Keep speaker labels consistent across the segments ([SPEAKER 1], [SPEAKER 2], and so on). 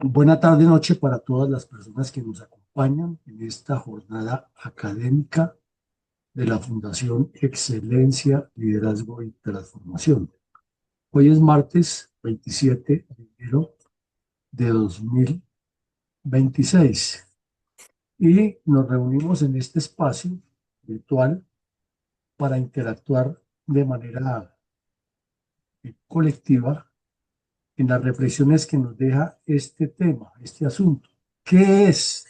[SPEAKER 1] Buena tarde, noche para todas las personas que nos acompañan en esta jornada académica de la Fundación Excelencia, Liderazgo y Transformación. Hoy es martes 27 de enero de 2026 y nos reunimos en este espacio virtual para interactuar de manera colectiva en las reflexiones que nos deja este tema, este asunto. ¿Qué es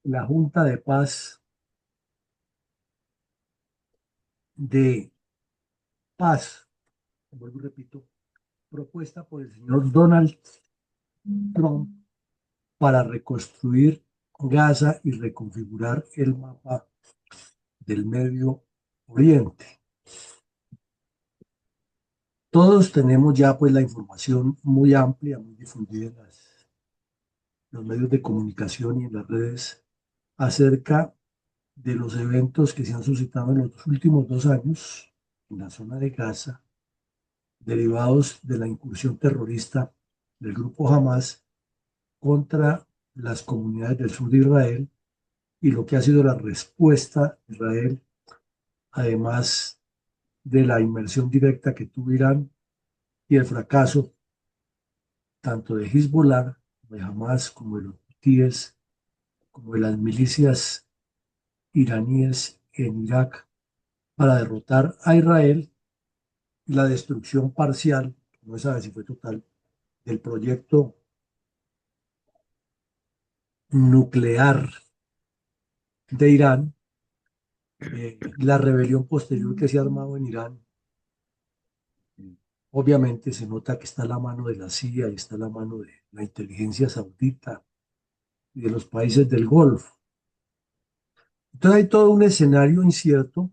[SPEAKER 1] la Junta de Paz de paz, vuelvo y repito, propuesta por el señor Donald Trump para reconstruir Gaza y reconfigurar el mapa del Medio Oriente? Todos tenemos ya pues la información muy amplia, muy difundida en los medios de comunicación y en las redes acerca de los eventos que se han suscitado en los últimos 2 años en la zona de Gaza, derivados de la incursión terrorista del grupo Hamas contra las comunidades del sur de Israel y lo que ha sido la respuesta de Israel, además de la inmersión directa que tuvo Irán y el fracaso tanto de Hezbollah, de Hamas, como de los hutíes, como de las milicias iraníes en Irak para derrotar a Israel y la destrucción parcial, no se sabe si fue total, del proyecto nuclear de Irán, la rebelión posterior que se ha armado en Irán. Obviamente se nota que está la mano de la CIA y está la mano de la inteligencia saudita y de los países del Golfo. Entonces hay todo un escenario incierto,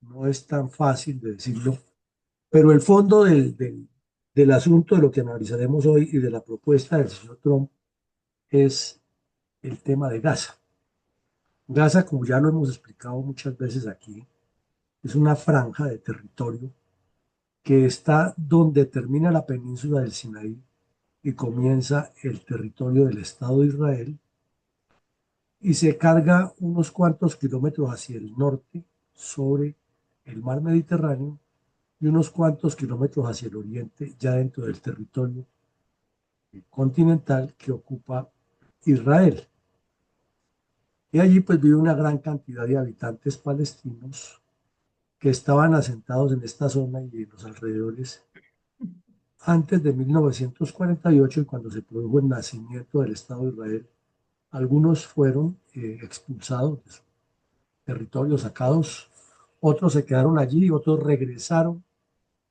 [SPEAKER 1] no es tan fácil de decirlo, pero el fondo del asunto de lo que analizaremos hoy y de la propuesta del señor Trump es el tema de Gaza. Gaza, como ya lo hemos explicado muchas veces aquí, es una franja de territorio que está donde termina la península del Sinaí y comienza el territorio del Estado de Israel y se carga unos cuantos kilómetros hacia el norte sobre el mar Mediterráneo y unos cuantos kilómetros hacia el oriente, ya dentro del territorio continental que ocupa Israel. Y allí pues vive una gran cantidad de habitantes palestinos que estaban asentados en esta zona y en los alrededores antes de 1948 y cuando se produjo el nacimiento del Estado de Israel. Algunos fueron expulsados de su territorio, sacados, otros se quedaron allí, otros regresaron,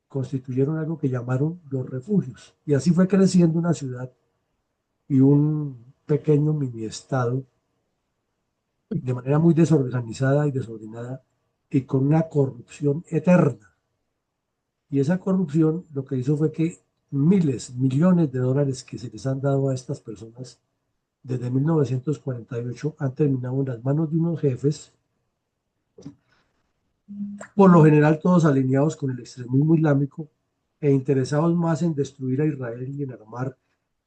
[SPEAKER 1] constituyeron algo que llamaron los refugios. Y así fue creciendo una ciudad y un pequeño mini estado de manera muy desorganizada y desordenada y con una corrupción eterna. Y esa corrupción lo que hizo fue que miles, millones de dólares que se les han dado a estas personas desde 1948 han terminado en las manos de unos jefes, por lo general todos alineados con el extremismo islámico e interesados más en destruir a Israel y en armar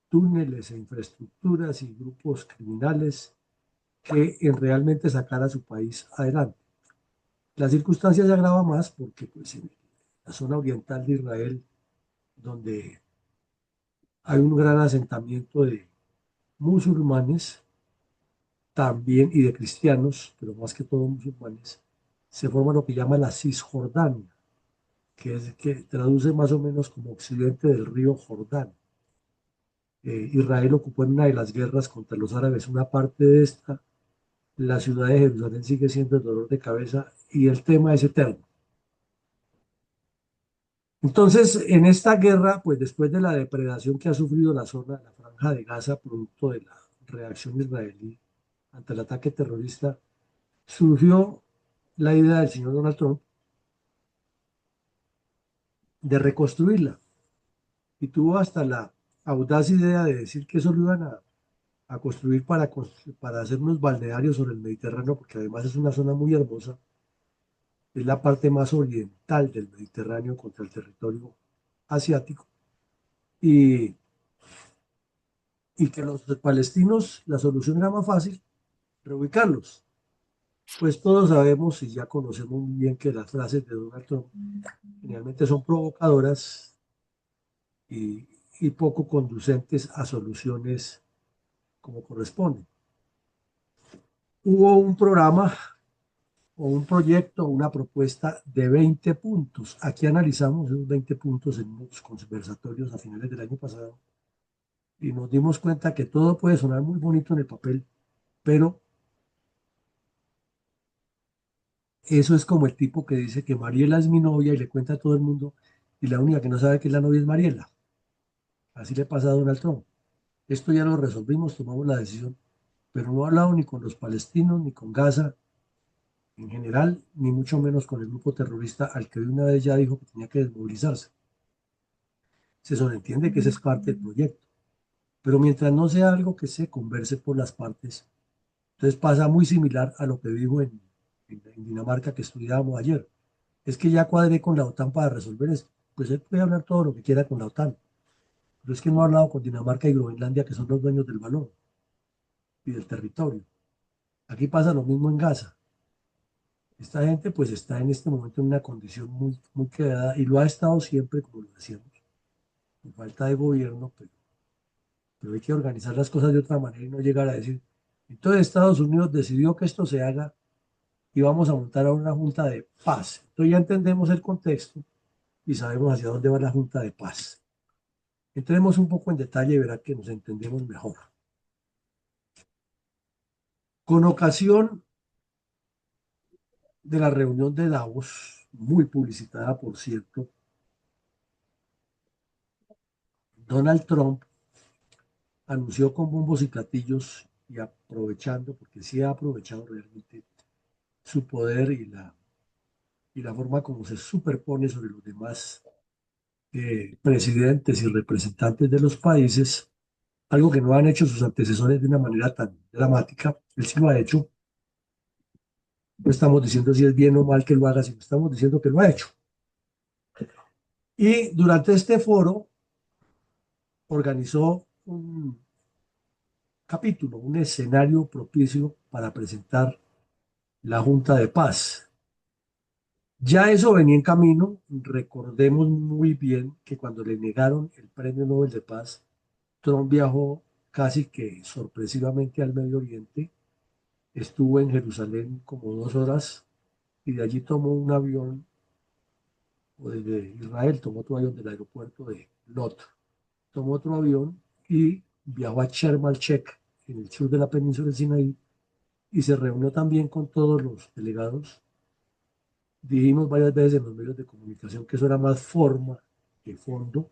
[SPEAKER 1] túneles e infraestructuras y grupos criminales que en realmente sacar a su país adelante. La circunstancia se agrava más porque pues, en la zona oriental de Israel, donde hay un gran asentamiento de musulmanes también y de cristianos, pero más que todo musulmanes, se forma lo que llama la Cisjordania, que traduce más o menos como occidente del río Jordán. Israel ocupó en una de las guerras contra los árabes una parte de esta, la ciudad de Jerusalén sigue siendo el dolor de cabeza y el tema es eterno. Entonces, en esta guerra, pues después de la depredación que ha sufrido la zona, la franja de Gaza, producto de la reacción israelí ante el ataque terrorista, surgió la idea del señor Donald Trump de reconstruirla y tuvo hasta la audaz idea de decir que eso lo iban a construir para hacer unos balnearios sobre el Mediterráneo, porque además es una zona muy hermosa, es la parte más oriental del Mediterráneo contra el territorio asiático. Y y que los palestinos, la solución era más fácil, reubicarlos. Pues todos sabemos y ya conocemos muy bien que las frases de Donald Trump generalmente son provocadoras y, y poco conducentes a soluciones como corresponde. Hubo un programa o un proyecto o una propuesta de 20 puntos. Aquí analizamos esos 20 puntos en unos conversatorios a finales del año pasado y nos dimos cuenta que todo puede sonar muy bonito en el papel, pero eso es como el tipo que dice que Mariela es mi novia y le cuenta a todo el mundo y la única que no sabe que es la novia es Mariela. Así le pasa a Donald Trump. Esto ya lo resolvimos, tomamos la decisión, pero no ha hablado ni con los palestinos, ni con Gaza en general, ni mucho menos con el grupo terrorista al que de una vez ya dijo que tenía que desmovilizarse. Se sobreentiende que ese es parte del proyecto, pero mientras no sea algo que se converse por las partes, entonces pasa muy similar a lo que dijo en Dinamarca que estudiábamos ayer. Es que ya cuadré con la OTAN para resolver esto. Pues él puede hablar todo lo que quiera con la OTAN, pero es que no ha hablado con Dinamarca y Groenlandia, que son los dueños del balón y del territorio. Aquí pasa lo mismo en Gaza. Esta gente pues está en este momento en una condición muy, muy quedada y lo ha estado siempre, como lo decíamos, por falta de gobierno, pero hay que organizar las cosas de otra manera y no llegar a decir, entonces Estados Unidos decidió que esto se haga y vamos a montar a una junta de paz. Entonces ya entendemos el contexto y sabemos hacia dónde va la junta de paz. Entremos un poco en detalle y verá que nos entendemos mejor. Con ocasión de la reunión de Davos, muy publicitada por cierto, Donald Trump anunció con bombos y platillos y aprovechando, porque sí ha aprovechado realmente su poder y la forma como se superpone sobre los demás presidentes y representantes de los países, algo que no han hecho sus antecesores de una manera tan dramática. Él sí lo ha hecho. No estamos diciendo si es bien o mal que lo haga, sino estamos diciendo que lo ha hecho. Y durante este foro organizó un capítulo, un escenario propicio para presentar la Junta de Paz. Ya eso venía en camino. Recordemos muy bien que cuando le negaron el Premio Nobel de Paz, Trump viajó casi que sorpresivamente al Medio Oriente, estuvo en Jerusalén como 2 horas y de allí tomó un avión, o desde Israel tomó otro avión del aeropuerto de Lot, tomó otro avión y viajó a Sharm el Sheikh, en el sur de la península del Sinaí, y se reunió también con todos los delegados. Dijimos varias veces en los medios de comunicación que eso era más forma que fondo,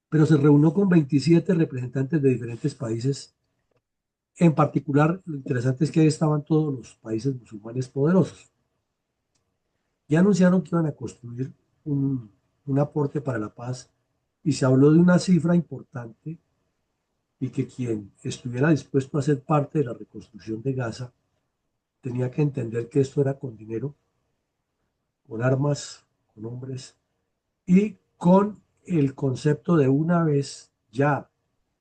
[SPEAKER 1] pero se reunió con 27 representantes de diferentes países. En particular, lo interesante es que ahí estaban todos los países musulmanes poderosos. Ya anunciaron que iban a construir un aporte para la paz y se habló de una cifra importante y que quien estuviera dispuesto a ser parte de la reconstrucción de Gaza tenía que entender que esto era con dinero, con armas, con hombres y con el concepto de una vez ya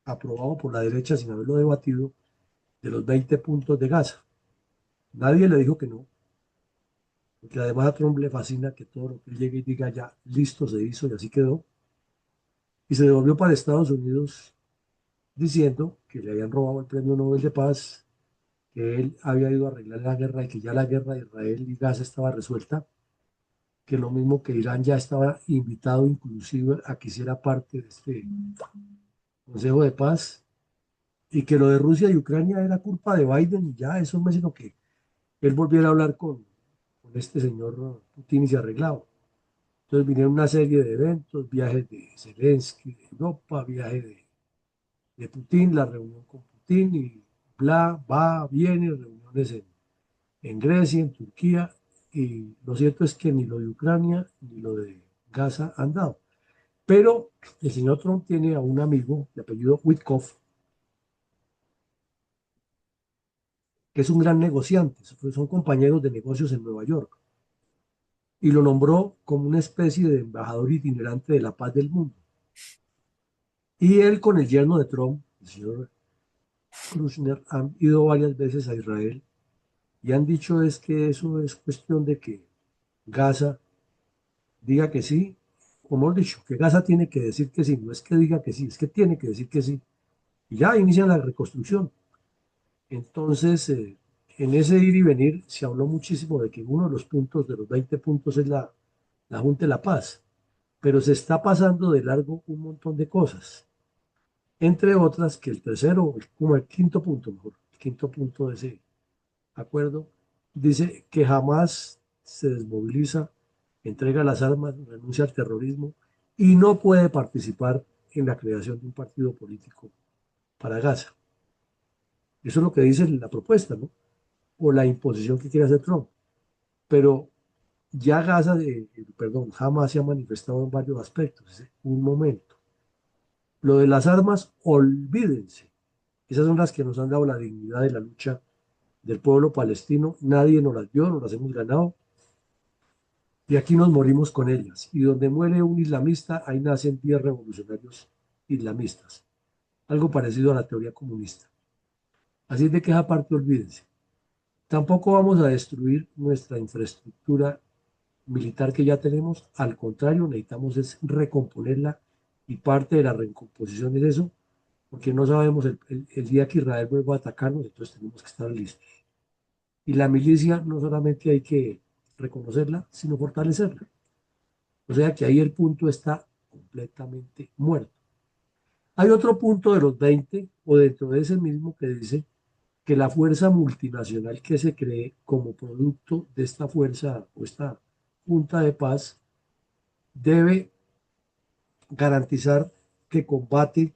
[SPEAKER 1] aprobado por la derecha sin haberlo debatido de los 20 puntos de Gaza. Nadie le dijo que no, porque además a Trump le fascina que todo lo que él llegue y diga ya, listo, se hizo y así quedó. Y se devolvió para Estados Unidos diciendo que le habían robado el premio Nobel de Paz, que él había ido a arreglar la guerra y que ya la guerra de Israel y Gaza estaba resuelta, que lo mismo que Irán ya estaba invitado inclusive a que hiciera parte de este Consejo de Paz y que lo de Rusia y Ucrania era culpa de Biden y ya eso me sino que él volviera a hablar con este señor Putin y se arreglaba. Entonces vinieron una serie de eventos, viajes de Zelensky de Europa, viaje de Putin, la reunión con Putin y bla, va, viene, reuniones en Grecia, en Turquía, y lo cierto es que ni lo de Ucrania ni lo de Gaza han dado. Pero el señor Trump tiene a un amigo de apellido Witkoff, que es un gran negociante, son compañeros de negocios en Nueva York, y lo nombró como una especie de embajador itinerante de la paz del mundo. Y él con el yerno de Trump, el señor Kushner, han ido varias veces a Israel y han dicho es que eso es cuestión de que Gaza diga que sí, como hemos dicho, que Gaza tiene que decir que sí, no es que diga que sí, es que tiene que decir que sí. Y ya inician la reconstrucción. Entonces, en ese ir y venir se habló muchísimo de que uno de los puntos, de los 20 puntos, es la Junta de la Paz, pero se está pasando de largo un montón de cosas, entre otras que el tercero, como el quinto punto, mejor, el quinto punto de ese acuerdo, dice que jamás se desmoviliza, entrega las armas, renuncia al terrorismo y no puede participar en la creación de un partido político para Gaza. Eso es lo que dice la propuesta, ¿no? O la imposición que quiere hacer Trump. Pero ya Gaza, perdón, jamás se ha manifestado en varios aspectos. Un momento. Lo de las armas, olvídense. Esas son las que nos han dado la dignidad de la lucha del pueblo palestino. Nadie nos las dio, nos las hemos ganado. Y aquí nos morimos con ellas. Y donde muere un islamista, ahí nacen 10 revolucionarios islamistas. Algo parecido a la teoría comunista. Así es de que esa parte olvídense. Tampoco vamos a destruir nuestra infraestructura militar que ya tenemos. Al contrario, necesitamos es recomponerla y parte de la recomposición es eso, porque no sabemos el día que Israel vuelva a atacarnos, entonces tenemos que estar listos. Y la milicia no solamente hay que reconocerla, sino fortalecerla. O sea que ahí el punto está completamente muerto. Hay otro punto de los 20 o dentro de ese mismo que dice que la fuerza multinacional que se cree como producto de esta fuerza o esta Junta de Paz debe garantizar que combate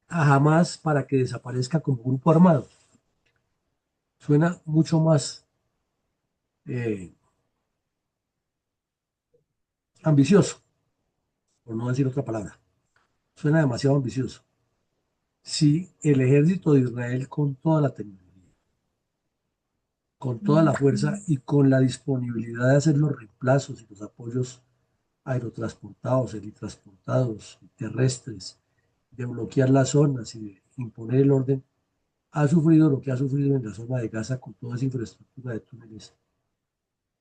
[SPEAKER 1] a Hamas para que desaparezca como grupo armado. Suena mucho más eh, ambicioso, por no decir otra palabra. Suena demasiado ambicioso. Si el ejército de Israel con toda la tecnología, con toda la fuerza y con la disponibilidad de hacer los reemplazos y los apoyos aerotransportados, helitransportados, terrestres, de bloquear las zonas y de imponer el orden, ha sufrido lo que ha sufrido en la zona de Gaza con toda esa infraestructura de túneles.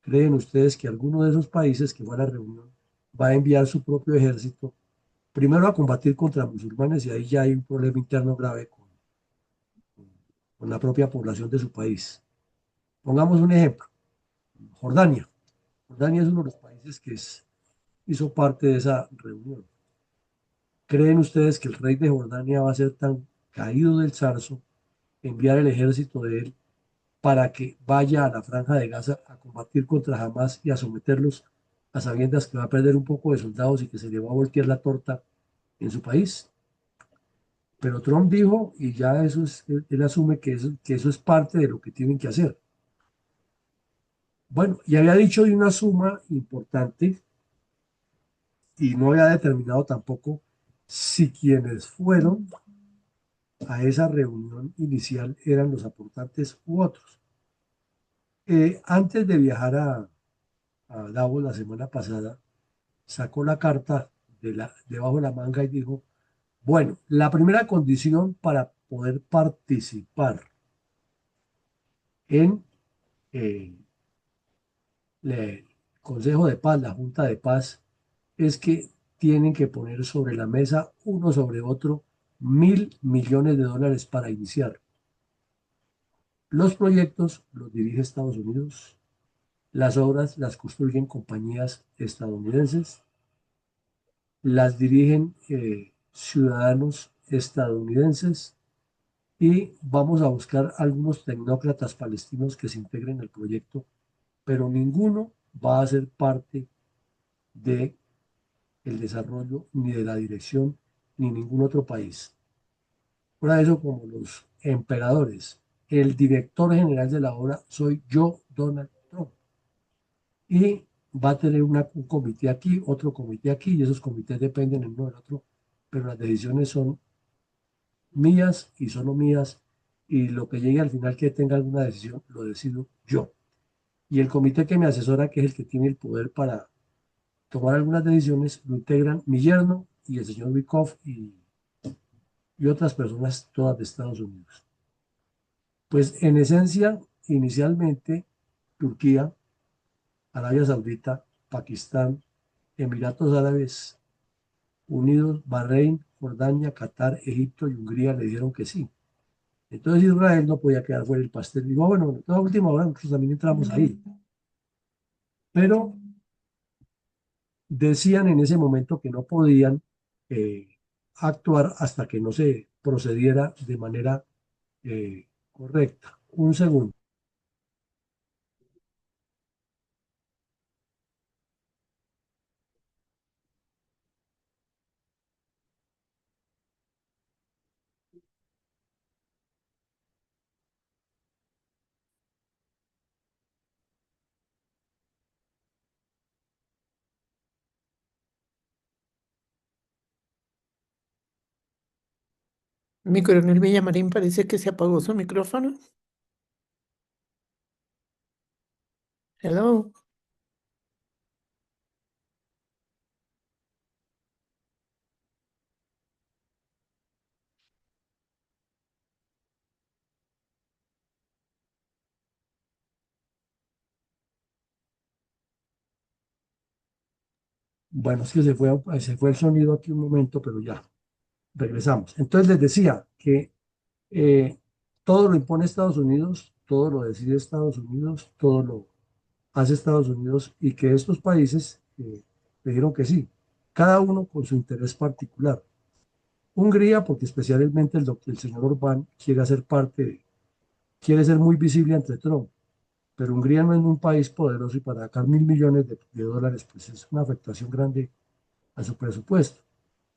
[SPEAKER 1] ¿Creen ustedes que alguno de esos países que va a la reunión va a enviar su propio ejército primero a combatir contra musulmanes y ahí ya hay un problema interno grave con la propia población de su país? Pongamos un ejemplo, Jordania. Jordania es uno de los países que hizo parte de esa reunión. ¿Creen ustedes que el rey de Jordania va a ser tan caído del zarzo, enviar el ejército de él para que vaya a la franja de Gaza a combatir contra Hamas y a someterlos a sabiendas que va a perder un poco de soldados y que se le va a voltear la torta en su país? Pero Trump dijo, y ya eso es, él asume que eso es parte de lo que tienen que hacer. Bueno, y había dicho de una suma importante y no había determinado tampoco si quienes fueron a esa reunión inicial eran los aportantes u otros. Antes de viajar a Davos la semana pasada, sacó la carta debajo de la manga y dijo, bueno, la primera condición para poder participar en eh, el Consejo de Paz, la Junta de Paz, es que tienen que poner sobre la mesa uno sobre otro 1.000 millones de dólares para iniciar. Los proyectos los dirige Estados Unidos, las obras las construyen compañías estadounidenses, las dirigen ciudadanos estadounidenses y vamos a buscar algunos tecnócratas palestinos que se integren al proyecto, pero ninguno va a ser parte de el desarrollo ni de la dirección ni ningún otro país. Fuera de eso, como los emperadores, el director general de la obra soy yo, Donald Trump. Y va a tener un comité aquí, otro comité aquí, y esos comités dependen el uno del otro, pero las decisiones son mías y solo mías, y lo que llegue al final que tenga alguna decisión, lo decido yo. Y el comité que me asesora, que es el que tiene el poder tomar algunas decisiones, lo integran mi yerno y el señor Wickoff y otras personas, todas de Estados Unidos. Pues en esencia, inicialmente, Turquía, Arabia Saudita, Pakistán, Emiratos Árabes Unidos, Bahrein, Jordania, Qatar, Egipto y Hungría le dijeron que sí. Entonces Israel no podía quedar fuera del pastel. Digo, bueno, toda última hora nosotros también entramos ahí. Pero decían en ese momento que no podían eh, actuar hasta que no se procediera de manera correcta. Un segundo.
[SPEAKER 2] Mi coronel Villamarín parece que se apagó su micrófono. Hello.
[SPEAKER 1] Bueno, es que se fue el sonido aquí un momento, pero ya, regresamos. Entonces les decía que eh, todo lo impone Estados Unidos, todo lo decide Estados Unidos, todo lo hace Estados Unidos y que estos países le dijeron que sí, cada uno con su interés particular. Hungría, porque especialmente el señor Orbán quiere hacer parte, quiere ser muy visible ante Trump, pero Hungría no es un país poderoso y para sacar 1.000 millones de dólares, pues es una afectación grande a su presupuesto.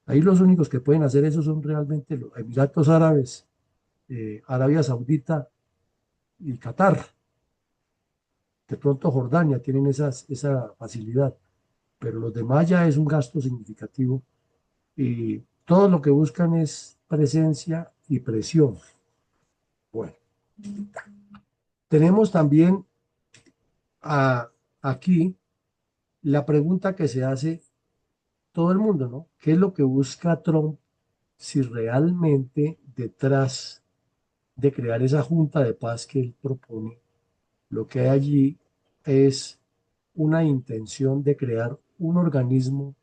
[SPEAKER 1] Ahí los únicos que pueden hacer eso son realmente los Emiratos Árabes, Arabia Saudita y Qatar. De pronto Jordania tienen esa facilidad, pero los demás ya es un gasto significativo y todo lo que buscan es presencia y presión. Bueno, tenemos también aquí la pregunta que se hace todo el mundo, ¿no? ¿Qué es lo que busca Trump si realmente detrás de crear esa junta de paz que él propone, lo que hay allí es una intención de crear un organismo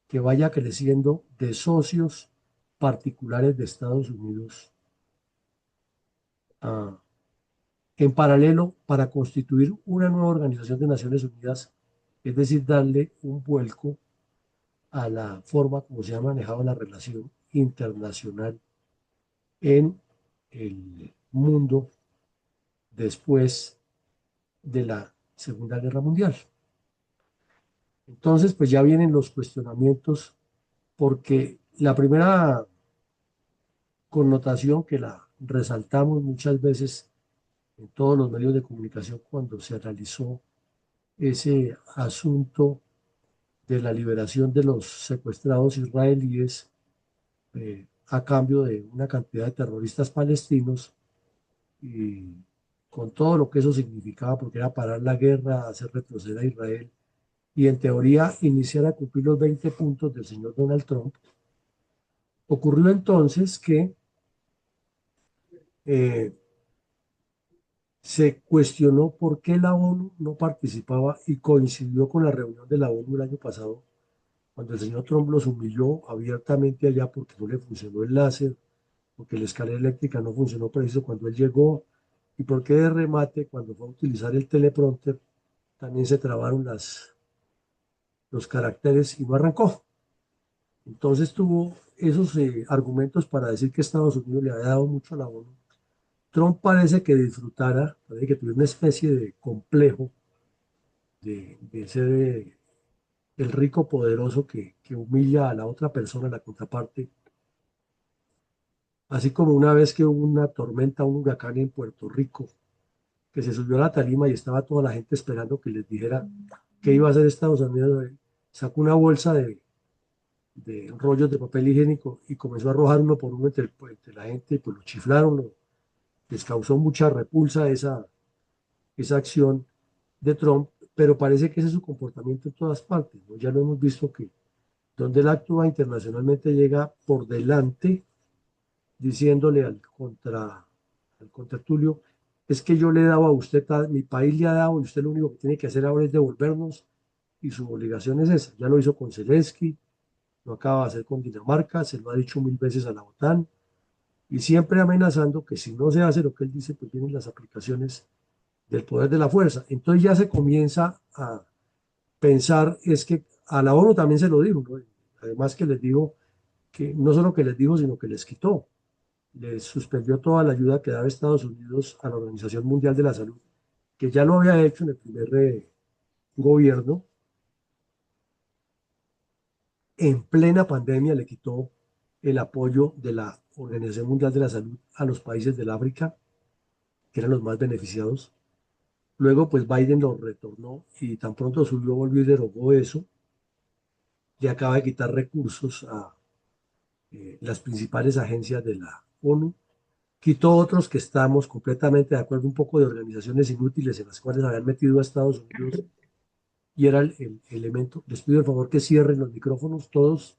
[SPEAKER 1] que vaya creciendo de socios particulares de Estados Unidos ah, en paralelo para constituir una nueva organización de Naciones Unidas, es decir, darle un vuelco a la forma como se ha manejado la relación internacional en el mundo después de la Segunda Guerra Mundial. Entonces, pues ya vienen los cuestionamientos porque la primera connotación que la resaltamos muchas veces en todos los medios de comunicación cuando se realizó ese asunto de la liberación de los secuestrados israelíes a cambio de una cantidad de terroristas palestinos y con todo lo que eso significaba, porque era parar la guerra, hacer retroceder a Israel y en teoría iniciar a cumplir los 20 puntos del señor Donald Trump. Ocurrió entonces que eh, se cuestionó por qué la ONU no participaba y coincidió con la reunión de la ONU el año pasado, cuando el señor Trump los humilló abiertamente allá porque no le funcionó el láser, porque la escalera eléctrica no funcionó preciso cuando él llegó, y porque de remate, cuando fue a utilizar el teleprompter, también se trabaron los caracteres y no arrancó. Entonces tuvo esos argumentos para decir que Estados Unidos le había dado mucho a la ONU. Trump parece que disfrutara, parece que tuviera una especie de complejo de ser el rico poderoso que humilla a la otra persona, a la contraparte. Así como una vez que hubo una tormenta, un huracán en Puerto Rico, que se subió a la tarima y estaba toda la gente esperando que les dijera qué iba a hacer Estados Unidos. Sacó una bolsa de rollos de papel higiénico y comenzó a arrojar uno por uno entre la gente y pues lo chiflaron, les causó mucha repulsa esa acción de Trump, pero parece que ese es su comportamiento en todas partes, ¿no? Ya lo hemos visto que donde él actúa internacionalmente llega por delante diciéndole al contertulio, es que yo le he dado a usted, mi país le ha dado y usted lo único que tiene que hacer ahora es devolvernos y su obligación es esa. Ya lo hizo con Zelensky, lo acaba de hacer con Dinamarca, se lo ha dicho mil veces a la OTAN y siempre amenazando que si no se hace lo que él dice, pues vienen las aplicaciones del poder de la fuerza. Entonces ya se comienza a pensar, es que a la ONU también se lo dijo, ¿no? Además que les dijo que no solo que les dijo, sino que les quitó, les suspendió toda la ayuda que daba Estados Unidos a la Organización Mundial de la Salud, que ya lo había hecho en el primer gobierno. En plena pandemia le quitó el apoyo de la Organización Mundial de la Salud a los países del África, que eran los más beneficiados. Luego, pues Biden lo retornó y tan pronto subió, volvió y derogó eso. Le acaba de quitar recursos a las principales agencias de la ONU. Quitó otros que estamos completamente de acuerdo, un poco de organizaciones inútiles en las cuales habían metido a Estados Unidos y era el elemento. Les pido el favor que cierren los micrófonos todos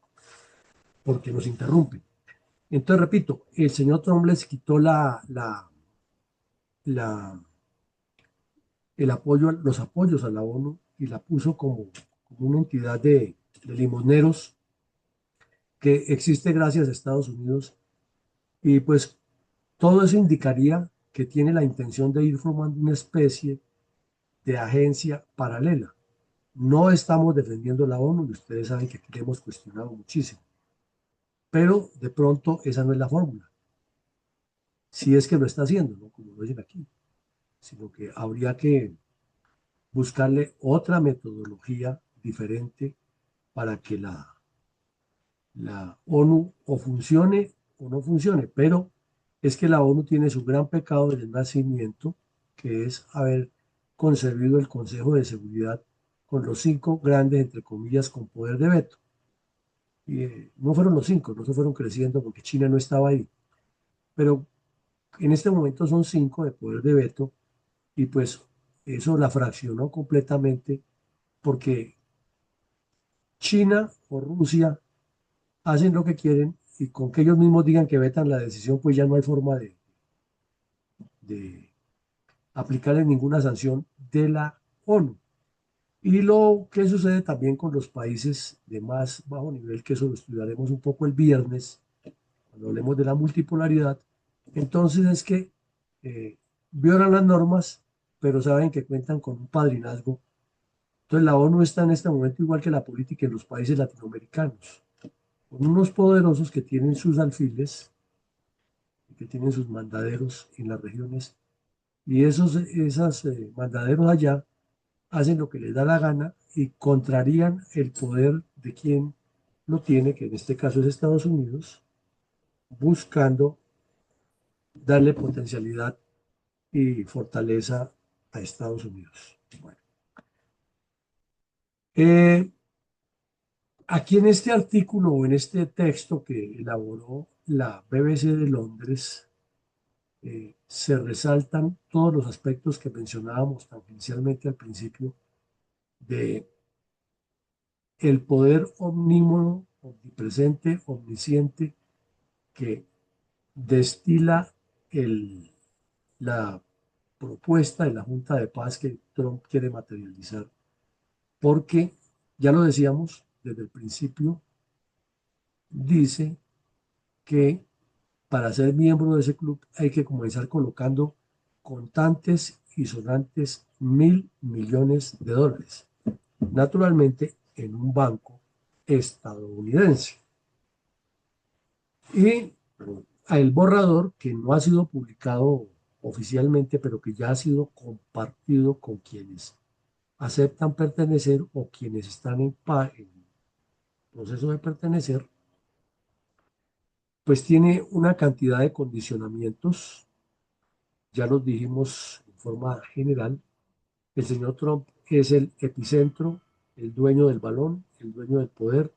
[SPEAKER 1] porque nos interrumpen. Entonces, repito, el señor Trump les quitó la, el apoyo, los apoyos a la ONU y la puso como una entidad de limoneros que existe gracias a Estados Unidos. Y pues todo eso indicaría que tiene la intención de ir formando una especie de agencia paralela. No estamos defendiendo la ONU y ustedes saben que aquí le hemos cuestionado muchísimo, pero de pronto esa no es la fórmula. Si es que lo está haciendo, ¿no? Como lo dicen aquí, sino que habría que buscarle otra metodología diferente para que la ONU o funcione o no funcione, pero es que la ONU tiene su gran pecado del nacimiento, que es haber concebido el Consejo de Seguridad con los cinco grandes, entre comillas, con poder de veto. Y no fueron los cinco, no se fueron creciendo porque China no estaba ahí, pero en este momento son cinco de poder de veto y pues eso la fraccionó completamente porque China o Rusia hacen lo que quieren y con que ellos mismos digan que vetan la decisión, pues ya no hay forma de aplicarle ninguna sanción de la ONU. Y lo que sucede también con los países de más bajo nivel, que eso lo estudiaremos un poco el viernes, cuando hablemos de la multipolaridad, entonces es que eh, violan las normas, pero saben que cuentan con un padrinazgo. Entonces la ONU está en este momento igual que la política en los países latinoamericanos, con unos poderosos que tienen sus alfiles, que tienen sus mandaderos en las regiones, y esas mandaderos allá hacen lo que les da la gana y contrarían el poder de quien lo tiene, que en este caso es Estados Unidos, buscando darle potencialidad y fortaleza a Estados Unidos. Bueno, eh, aquí en este artículo o en este texto que elaboró la BBC de Londres, se resaltan todos los aspectos que mencionábamos tangencialmente al principio de el poder omnímodo, omnipresente, omnisciente que destila la propuesta de la Junta de Paz que Trump quiere materializar, porque ya lo decíamos desde el principio, dice que para ser miembro de ese club hay que comenzar colocando contantes y sonantes 1.000 millones de dólares, naturalmente en un banco estadounidense. Y el borrador, que no ha sido publicado oficialmente, pero que ya ha sido compartido con quienes aceptan pertenecer o quienes están en proceso de pertenecer, pues tiene una cantidad de condicionamientos, ya los dijimos en forma general. El señor Trump es el epicentro, el dueño del balón, el dueño del poder.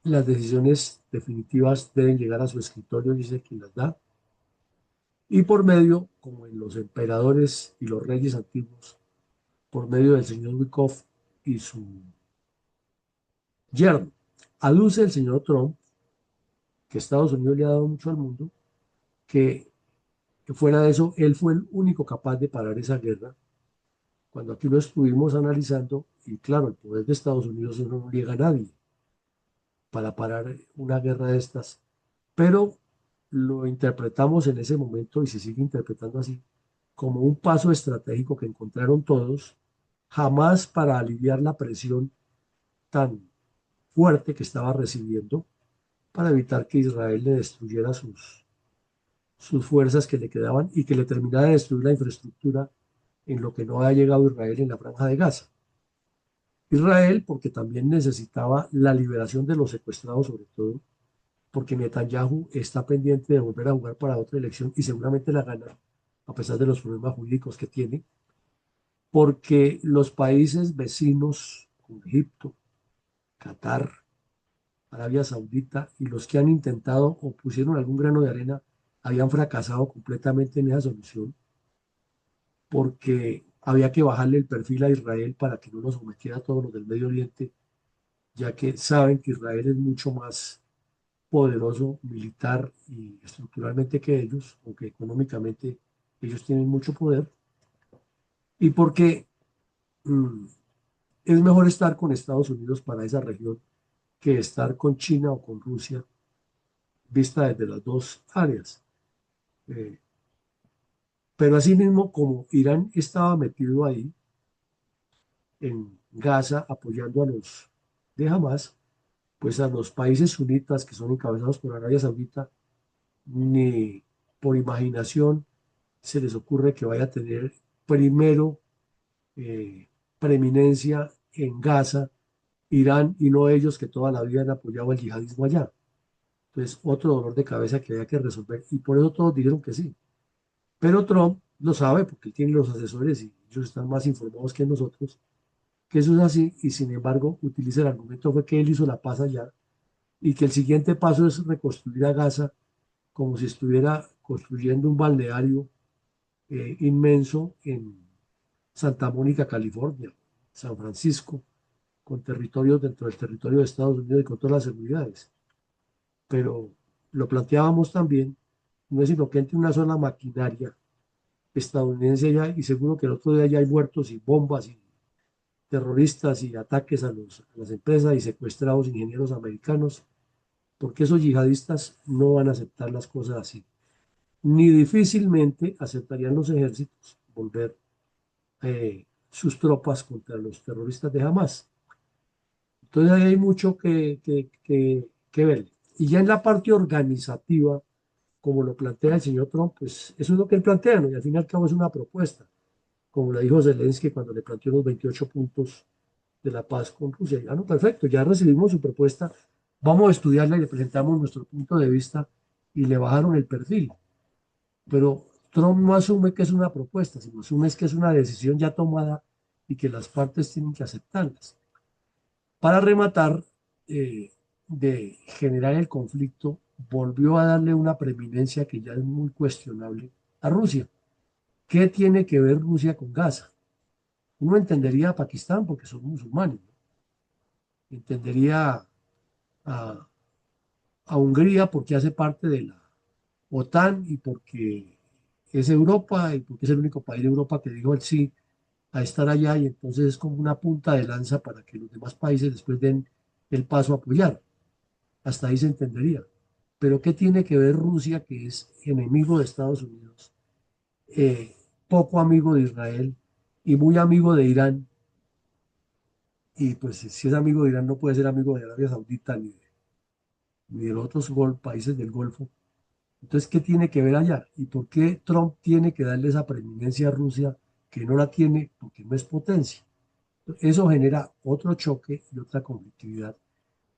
[SPEAKER 1] Las decisiones definitivas deben llegar a su escritorio, dice quien las da. Y por medio, como en los emperadores y los reyes antiguos, por medio del señor Wickoff y su yerno. Aduce el señor Trump que Estados Unidos le ha dado mucho al mundo, que fuera de eso, él fue el único capaz de parar esa guerra. Cuando aquí lo estuvimos analizando, y claro, el poder de Estados Unidos eso no llega a nadie para parar una guerra de estas, pero lo interpretamos en ese momento y se sigue interpretando así, como un paso estratégico que encontraron todos, jamás para aliviar la presión tan fuerte que estaba recibiendo, para evitar que Israel le destruyera sus fuerzas que le quedaban y que le terminara de destruir la infraestructura en lo que no ha llegado Israel en la franja de Gaza. Israel, porque también necesitaba la liberación de los secuestrados, sobre todo, porque Netanyahu está pendiente de volver a jugar para otra elección y seguramente la gana, a pesar de los problemas jurídicos que tiene, porque los países vecinos, como Egipto, Qatar, Arabia Saudita, y los que han intentado o pusieron algún grano de arena, habían fracasado completamente en esa solución, porque había que bajarle el perfil a Israel para que no nos sometiera a todos los del Medio Oriente, ya que saben que Israel es mucho más poderoso militar y estructuralmente que ellos, aunque económicamente ellos tienen mucho poder, y porque mm, es mejor estar con Estados Unidos para esa región que estar con China o con Rusia, vista desde las dos áreas. Eh, pero asimismo, como Irán estaba metido ahí en Gaza apoyando a los de Hamas, pues a los países sunitas que son encabezados por Arabia Saudita, ni por imaginación se les ocurre que vaya a tener primero eh, preeminencia en Gaza, Irán, y no ellos que toda la vida han apoyado el yihadismo allá. Entonces, otro dolor de cabeza que había que resolver, y por eso todos dijeron que sí. Pero Trump lo sabe porque él tiene los asesores y ellos están más informados que nosotros, que eso es así, y sin embargo utiliza el argumento fue que él hizo la paz allá y que el siguiente paso es reconstruir a Gaza como si estuviera construyendo un balneario inmenso en Santa Mónica, California, San Francisco, con territorios dentro del territorio de Estados Unidos y con todas las seguridades. Pero lo planteábamos también, no es sino que entre una sola maquinaria estadounidense allá y seguro que el otro día ya hay muertos y bombas y terroristas y ataques a las empresas y secuestrados ingenieros americanos, porque esos yihadistas no van a aceptar las cosas así. Ni difícilmente aceptarían los ejércitos volver sus tropas contra los terroristas de Hamas. Entonces ahí hay mucho que ver. Y ya en la parte organizativa, como lo plantea el señor Trump, pues eso es lo que él plantea, ¿no? Y al fin y al cabo es una propuesta, como le dijo Zelensky cuando le planteó los 28 puntos de la paz con Rusia. Ya no, perfecto, ya recibimos su propuesta, vamos a estudiarla y le presentamos nuestro punto de vista y le bajaron el perfil. Pero Trump no asume que es una propuesta, sino asume que es una decisión ya tomada y que las partes tienen que aceptarlas. Para rematar de generar el conflicto, volvió a darle una preeminencia que ya es muy cuestionable a Rusia. ¿Qué tiene que ver Rusia con Gaza? Uno entendería a Pakistán porque son musulmanes, ¿no? Entendería a, a Hungría porque hace parte de la OTAN y porque es Europa y porque es el único país de Europa que dijo el sí a estar allá y entonces es como una punta de lanza para que los demás países después den el paso a apoyar. Hasta ahí se entendería. Pero ¿qué tiene que ver Rusia, que es enemigo de Estados Unidos, eh, poco amigo de Israel y muy amigo de Irán? Y pues si es amigo de Irán no puede ser amigo de Arabia Saudita ni de los otros países del Golfo. Entonces, ¿qué tiene que ver allá? ¿Y por qué Trump tiene que darle esa preeminencia a Rusia que no la tiene porque no es potencia? Eso genera otro choque y otra conflictividad.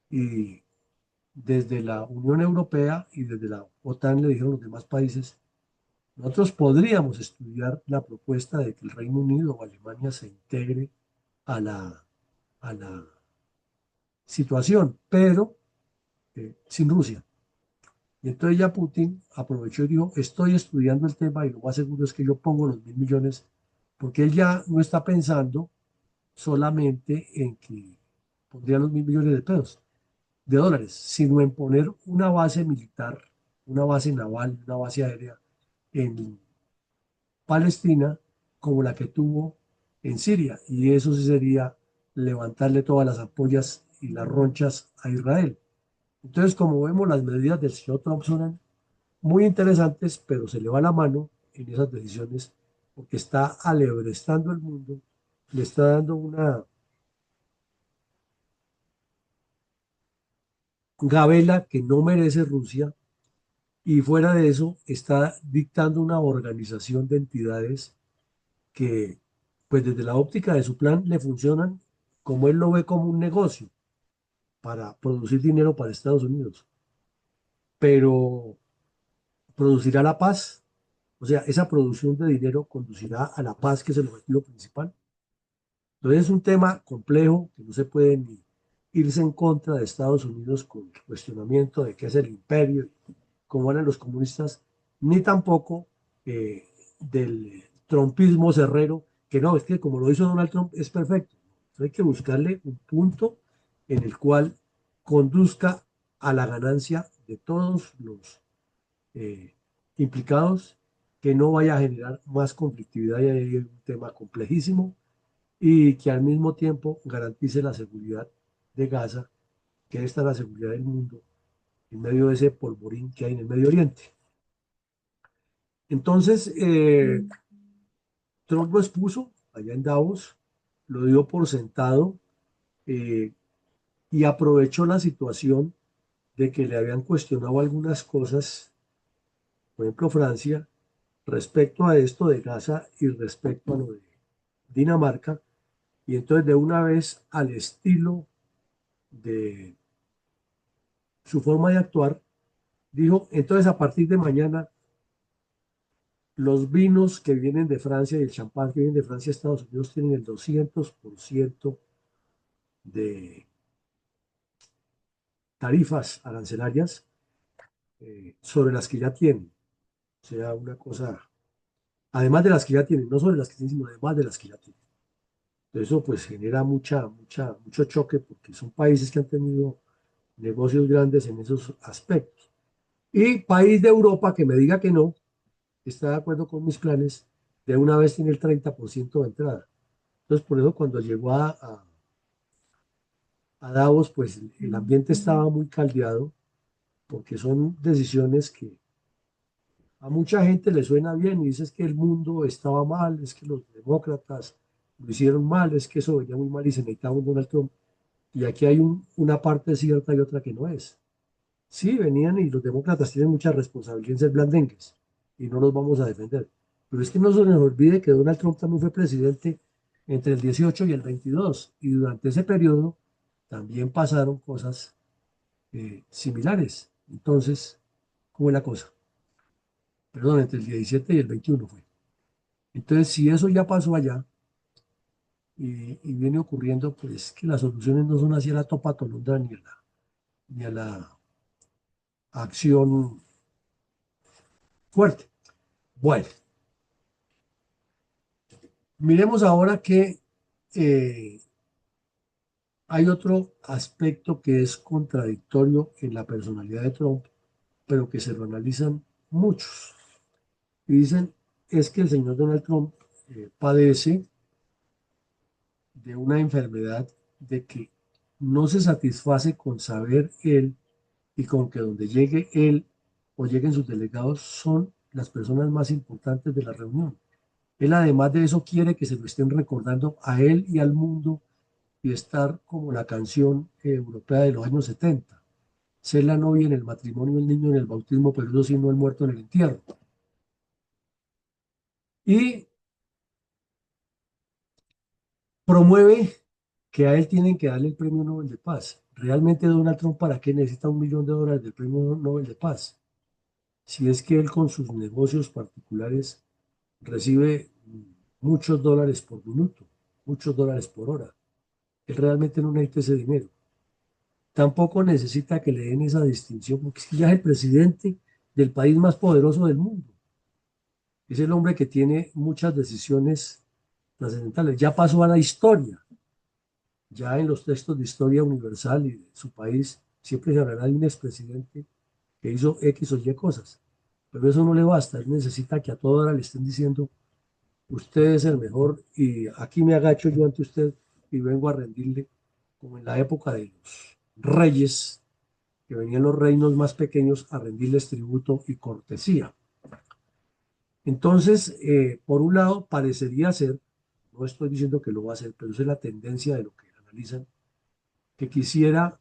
[SPEAKER 1] Y desde la Unión Europea y desde la OTAN le dijeron los demás países, nosotros podríamos estudiar la propuesta de que el Reino Unido o Alemania se integre a la situación, pero sin Rusia. Y entonces ya Putin aprovechó y dijo, estoy estudiando el tema y lo más seguro es que yo pongo los 1.000 millones porque él ya no está pensando solamente en que pondría los 1.000 millones de dólares, sino en poner una base militar, una base naval, una base aérea en Palestina como la que tuvo en Siria. Y eso sí sería levantarle todas las ampollas y las ronchas a Israel. Entonces, como vemos, las medidas del señor Trump son muy interesantes, pero se le va la mano en esas decisiones porque está alebrestando el mundo, le está dando una gabela que no merece Rusia y fuera de eso está dictando una organización de entidades que, pues desde la óptica de su plan, le funcionan como él lo ve como un negocio para producir dinero para Estados Unidos. Pero ¿producirá la paz? O sea, esa producción de dinero conducirá a la paz, que es el objetivo principal. Entonces es un tema complejo que no se puede ni irse en contra de Estados Unidos con el cuestionamiento de qué es el imperio, cómo eran los comunistas, ni tampoco del trumpismo cerrero, que no, es que como lo hizo Donald Trump es perfecto. Entonces hay que buscarle un punto en el cual conduzca a la ganancia de todos los implicados, que no vaya a generar más conflictividad y hay un tema complejísimo y que al mismo tiempo garantice la seguridad de Gaza, que esta es la seguridad del mundo en medio de ese polvorín que hay en el Medio Oriente. Entonces, Trump lo expuso allá en Davos, lo dio por sentado eh, y aprovechó la situación de que le habían cuestionado algunas cosas, por ejemplo Francia, respecto a esto de Gaza y respecto a lo de Dinamarca, y entonces de una vez al estilo de su forma de actuar, dijo, entonces a partir de mañana los vinos que vienen de Francia y el champán que viene de Francia a Estados Unidos tienen el 200% de tarifas arancelarias sobre las que ya tienen. O sea, una cosa, además de las que ya tienen, no sobre las que tienen, sino además de las que ya tienen. Entonces, eso pues genera mucho choque porque son países que han tenido negocios grandes en esos aspectos. Y país de Europa que me diga que no, está de acuerdo con mis planes, de una vez tiene el 30% de entrada. Entonces, por eso cuando llegó a Davos, pues el ambiente estaba muy caldeado, porque son decisiones que a mucha gente le suena bien y dice es que el mundo estaba mal, es que los demócratas lo hicieron mal, es que eso venía muy mal y se necesitaba un Donald Trump. Y aquí hay una parte cierta y otra que no es. Sí, venían y los demócratas tienen mucha responsabilidad en ser blandengues y no los vamos a defender. Pero es que no se nos olvide que Donald Trump también fue presidente entre el 18 y el 22 y durante ese periodo también pasaron cosas similares. Entonces, ¿cómo es la cosa? Perdón, entre el 17 y el 21 fue. Entonces, si eso ya pasó allá y viene ocurriendo, pues que las soluciones no son así a la topa tolondra ni a la acción fuerte. Bueno, miremos ahora que eh, hay otro aspecto que es contradictorio en la personalidad de Trump, pero que se lo analizan muchos. Y dicen, es que el señor Donald Trump padece de una enfermedad de que no se satisface con saber él y con que donde llegue él o lleguen sus delegados son las personas más importantes de la reunión. Él además de eso quiere que se lo estén recordando a él y al mundo y estar como la canción europea de los años 70. Ser la novia en el matrimonio, el niño en el bautismo, pero eso sí, no el muerto en el entierro. Y promueve que a él tienen que darle el premio Nobel de Paz. ¿Realmente Donald Trump para qué necesita $1.000.000 del premio Nobel de Paz? Si es que él con sus negocios particulares recibe muchos dólares por minuto, muchos dólares por hora. Él realmente no necesita ese dinero. Tampoco necesita que le den esa distinción, porque es que ya es el presidente del país más poderoso del mundo. Es el hombre que tiene muchas decisiones, trascendentales. Ya pasó a la historia, ya en los textos de historia universal y de su país, siempre se hablará de un expresidente que hizo X o Y cosas. Pero eso no le basta, él necesita que a toda hora le estén diciendo, usted es el mejor y aquí me agacho yo ante usted y vengo a rendirle, como en la época de los reyes, que venían los reinos más pequeños a rendirles tributo y cortesía. Entonces, por un lado, parecería ser, no estoy diciendo que lo va a hacer, pero esa es la tendencia de lo que analizan, que quisiera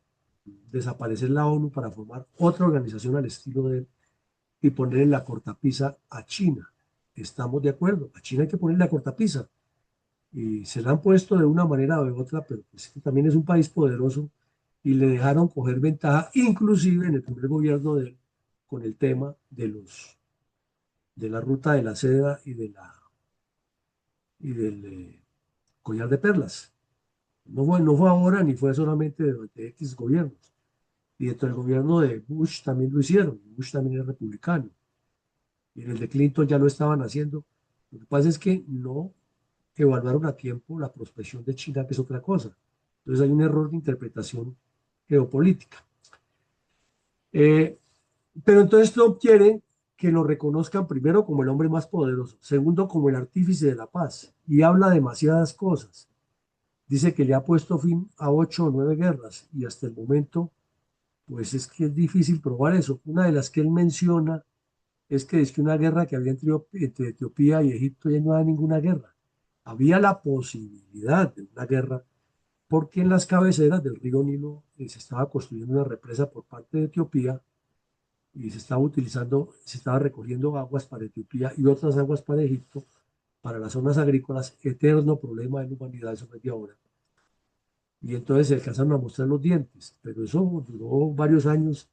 [SPEAKER 1] desaparecer la ONU para formar otra organización al estilo de él y poner en la cortapisa a China. Estamos de acuerdo, a China hay que ponerle la cortapisa y se la han puesto de una manera o de otra, pero pues que también es un país poderoso y le dejaron coger ventaja, inclusive en el primer gobierno de él, con el tema de la ruta de la seda y del collar de perlas. No fue ahora ni fue solamente durante X gobiernos. Y dentro del gobierno de Bush también lo hicieron. Bush también es republicano. Y en el de Clinton ya lo estaban haciendo. Lo que pasa es que no evaluaron a tiempo la prospección de China, que es otra cosa. Entonces hay un error de interpretación geopolítica. Eh, pero entonces Trump quiere que lo reconozcan primero como el hombre más poderoso, segundo como el artífice de la paz, y habla demasiadas cosas. Dice que le ha puesto fin a 8 o 9 guerras y hasta el momento, pues es que es difícil probar eso. Una de las que él menciona es que una guerra que había entre Etiopía y Egipto ya no había ninguna guerra. Había la posibilidad de una guerra porque en las cabeceras del río Nilo se estaba construyendo una represa por parte de Etiopía y se estaba utilizando, se estaba recogiendo aguas para Etiopía y otras aguas para Egipto, para las zonas agrícolas, eterno problema de la humanidad, eso no es de ahora. Y entonces se alcanzaron a mostrar los dientes, pero eso duró varios años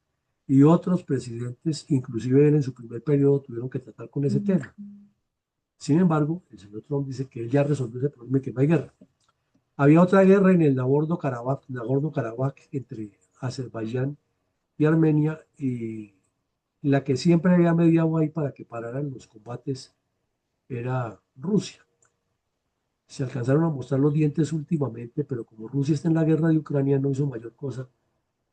[SPEAKER 1] y otros presidentes, inclusive él en su primer periodo, tuvieron que tratar con ese tema. Sin embargo, el señor Trump dice que él ya resolvió ese problema y que no hay guerra. Había otra guerra en el Nagorno-Karabaj entre Azerbaiyán y Armenia y la que siempre había mediado ahí para que pararan los combates era Rusia. Se alcanzaron a mostrar los dientes últimamente, pero como Rusia está en la guerra de Ucrania, no hizo mayor cosa.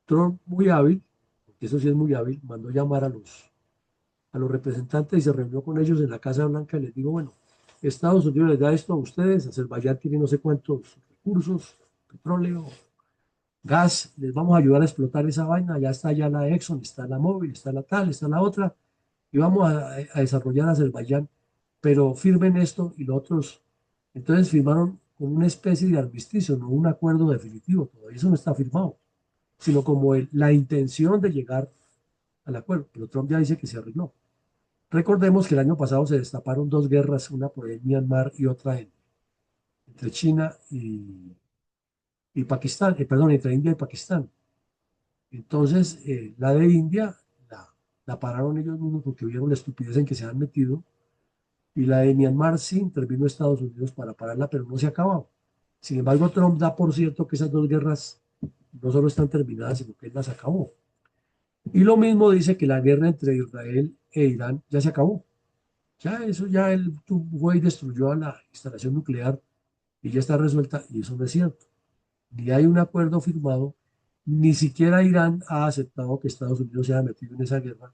[SPEAKER 1] Trump, muy hábil, porque eso sí es muy hábil, mandó llamar a los representantes y se reunió con ellos en la Casa Blanca y les digo, bueno, Estados Unidos les da esto a ustedes, Azerbaiyán tiene no sé cuántos recursos, petróleo, gas, les vamos a ayudar a explotar esa vaina, ya está ya la Exxon, está la Móvil, está la tal, está la otra, y vamos a desarrollar Azerbaiyán, pero firmen esto y los otros. Entonces firmaron como una especie de armisticio, no un acuerdo definitivo, todavía eso no está firmado, sino como la intención de llegar al acuerdo, pero Trump ya dice que se arregló. Recordemos que el año pasado se destaparon dos guerras, una por el Myanmar y otra entre China y Pakistán, perdón, entre India y Pakistán. Entonces, la de India la pararon ellos mismos porque vieron la estupidez en que se han metido. Y la de Myanmar sí intervino Estados Unidos para pararla, pero no se ha acabado. Sin embargo, Trump da por cierto que esas dos guerras no solo están terminadas, sino que él las acabó. Y lo mismo dice que la guerra entre Israel e Irán ya se acabó. Ya eso ya él fue y destruyó a la instalación nuclear y ya está resuelta, y eso no es cierto. Ni hay un acuerdo firmado, ni siquiera Irán ha aceptado que Estados Unidos se haya metido en esa guerra.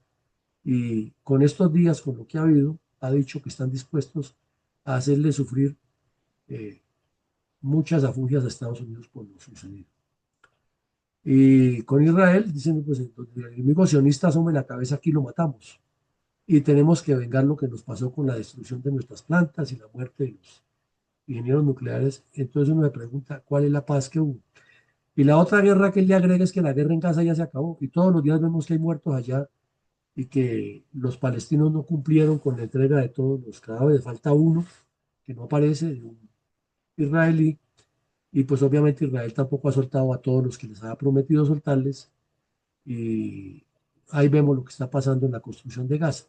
[SPEAKER 1] Y con estos días, con lo que ha habido, ha dicho que están dispuestos a hacerle sufrir eh, muchas afugias a Estados Unidos por lo sucedido. Y con Israel, dicen, pues entonces, el enemigo sionista asome la cabeza, aquí lo matamos. Y tenemos que vengar lo que nos pasó con la destrucción de nuestras plantas y la muerte de los ingenieros nucleares. Entonces uno me pregunta, ¿cuál es la paz que hubo? Y la otra guerra que él le agrega es que la guerra en Gaza ya se acabó y todos los días vemos que hay muertos allá y que los palestinos no cumplieron con la entrega de todos los cadáveres. Falta uno que no aparece, de un israelí, y pues obviamente Israel tampoco ha soltado a todos los que les había prometido soltarles y ahí vemos lo que está pasando en la construcción de Gaza.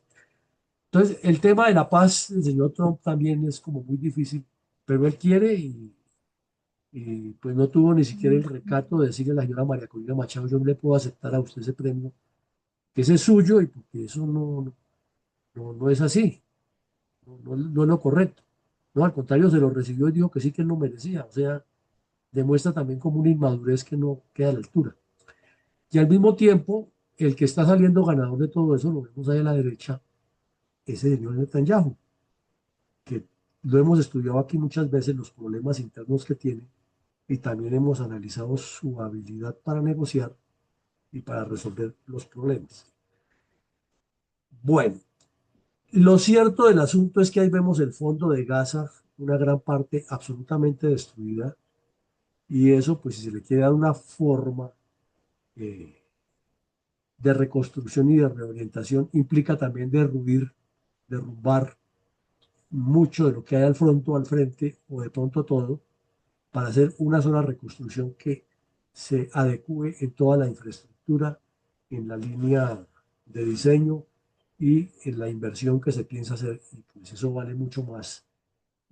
[SPEAKER 1] Entonces, el tema de la paz del señor Trump también es como muy difícil, pero él quiere y pues no tuvo ni siquiera el recato de decirle a la señora María Corina Machado, yo no le puedo aceptar a usted ese premio, que ese es suyo y porque eso no es así, no es lo correcto. No, al contrario, se lo recibió y dijo que sí que él lo merecía. O sea, demuestra también como una inmadurez que no queda a la altura. Y al mismo tiempo, el que está saliendo ganador de todo eso, lo vemos ahí a la derecha, ese señor Netanyahu, que lo hemos estudiado aquí muchas veces, los problemas internos que tiene, y también hemos analizado su habilidad para negociar y para resolver los problemas. Bueno, lo cierto del asunto es que ahí vemos el fondo de Gaza, una gran parte absolutamente destruida, y eso, pues si se le quiere dar una forma eh, de reconstrucción y de reorientación, implica también derrumbar mucho de lo que hay al frente o de pronto todo, para hacer una sola reconstrucción que se adecue en toda la infraestructura, en la línea de diseño y en la inversión que se piensa hacer. Y pues eso vale mucho más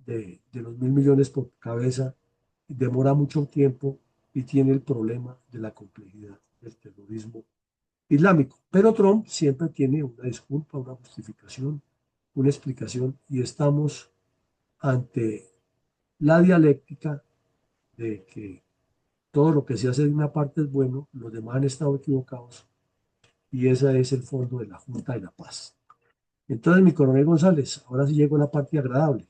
[SPEAKER 1] de los 1.000 millones por cabeza, demora mucho tiempo y tiene el problema de la complejidad del terrorismo islámico. Pero Trump siempre tiene una disculpa, una justificación, una explicación y estamos ante la dialéctica de que todo lo que se hace de una parte es bueno, los demás han estado equivocados y ese es el fondo de la Junta de la Paz. Entonces, mi coronel González, ahora sí llegó la parte agradable.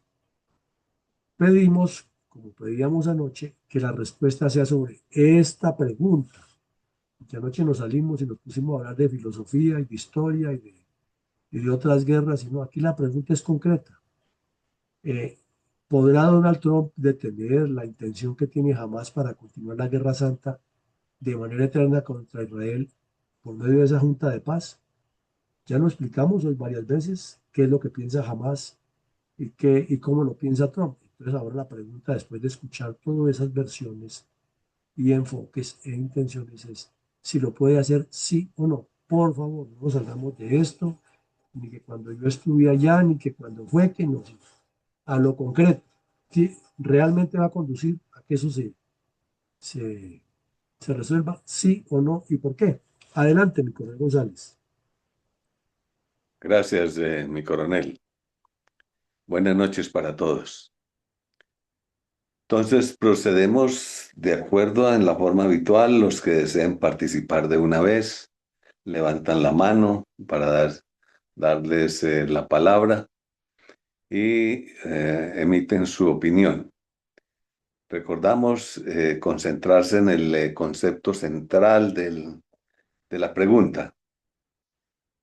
[SPEAKER 1] Pedimos, como pedíamos anoche, que la respuesta sea sobre esta pregunta. Que anoche nos salimos y nos pusimos a hablar de filosofía y de historia y de otras guerras, y no, aquí la pregunta es concreta. Eh, ¿Podrá Donald Trump detener la intención que tiene Hamas para continuar la guerra santa de manera eterna contra Israel por medio de esa Junta de Paz? Ya lo explicamos hoy varias veces qué es lo que piensa Hamas y cómo lo piensa Trump. Entonces ahora la pregunta, después de escuchar todas esas versiones y enfoques e intenciones, es si lo puede hacer sí o no. Por favor, no nos salgamos de esto, ni que cuando yo estuve allá, ni que cuando fue, que no, a lo concreto. Si realmente va a conducir a que eso se, se resuelva, sí o no, y por qué. Adelante, mi coronel González.
[SPEAKER 3] Gracias, mi coronel. Buenas noches para todos. Entonces, procedemos de acuerdo en la forma habitual. Los que deseen participar de una vez, levantan la mano para darles la palabra y emiten su opinión. Recordamos concentrarse en el concepto central de la pregunta.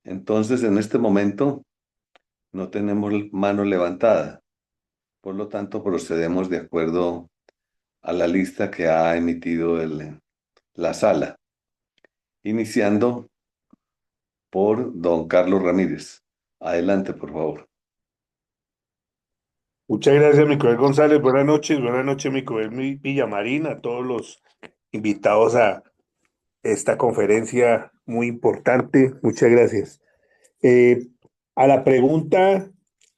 [SPEAKER 3] Entonces, en este momento, no tenemos mano levantada. Por lo tanto, procedemos de acuerdo a la lista que ha emitido la sala, iniciando por don Carlos Ramírez. Adelante, por favor.
[SPEAKER 4] Muchas gracias, Micoel González. Buenas noches, Micoel Villamarín, a todos los invitados a esta conferencia muy importante. Muchas gracias. Eh, a la pregunta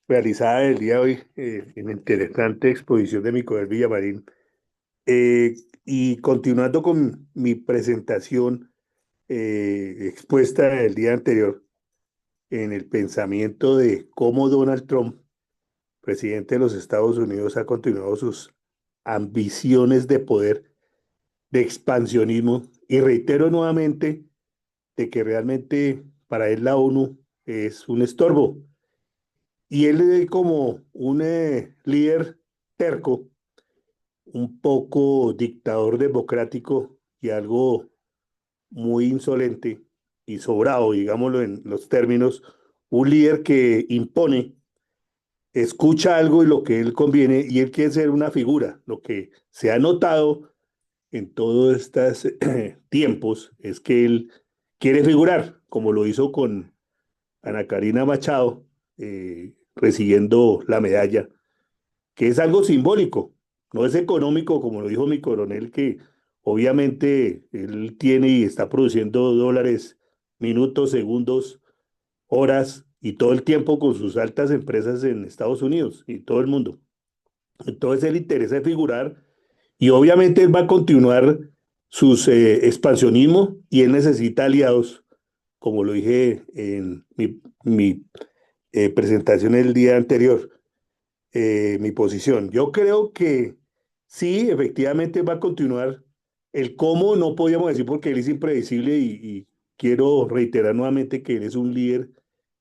[SPEAKER 4] realizada el día de hoy, en la interesante exposición de Micoel Villamarín, y continuando con mi presentación expuesta el día anterior, en el pensamiento de cómo Donald Trump, presidente de los Estados Unidos, ha continuado sus ambiciones de poder, de expansionismo, y reitero nuevamente de que realmente para él la ONU es un estorbo. Y él como un líder terco, un poco dictador democrático y algo muy insolente y sobrado, digámoslo en los términos, un líder que impone, escucha algo y lo que él conviene, y él quiere ser una figura. Lo que se ha notado en todos estos tiempos es que él quiere figurar, como lo hizo con Ana Karina Machado, recibiendo la medalla, que es algo simbólico, no es económico, como lo dijo mi coronel, que obviamente él tiene y está produciendo dólares, minutos, segundos, horas y todo el tiempo con sus altas empresas en Estados Unidos y todo el mundo. Entonces él interesa figurar y obviamente él va a continuar sus expansionismo, y él necesita aliados, como lo dije en mi presentación el día anterior. mi posición. Yo creo que sí, efectivamente va a continuar. El cómo no podíamos decir porque él es impredecible y quiero reiterar nuevamente que él es un líder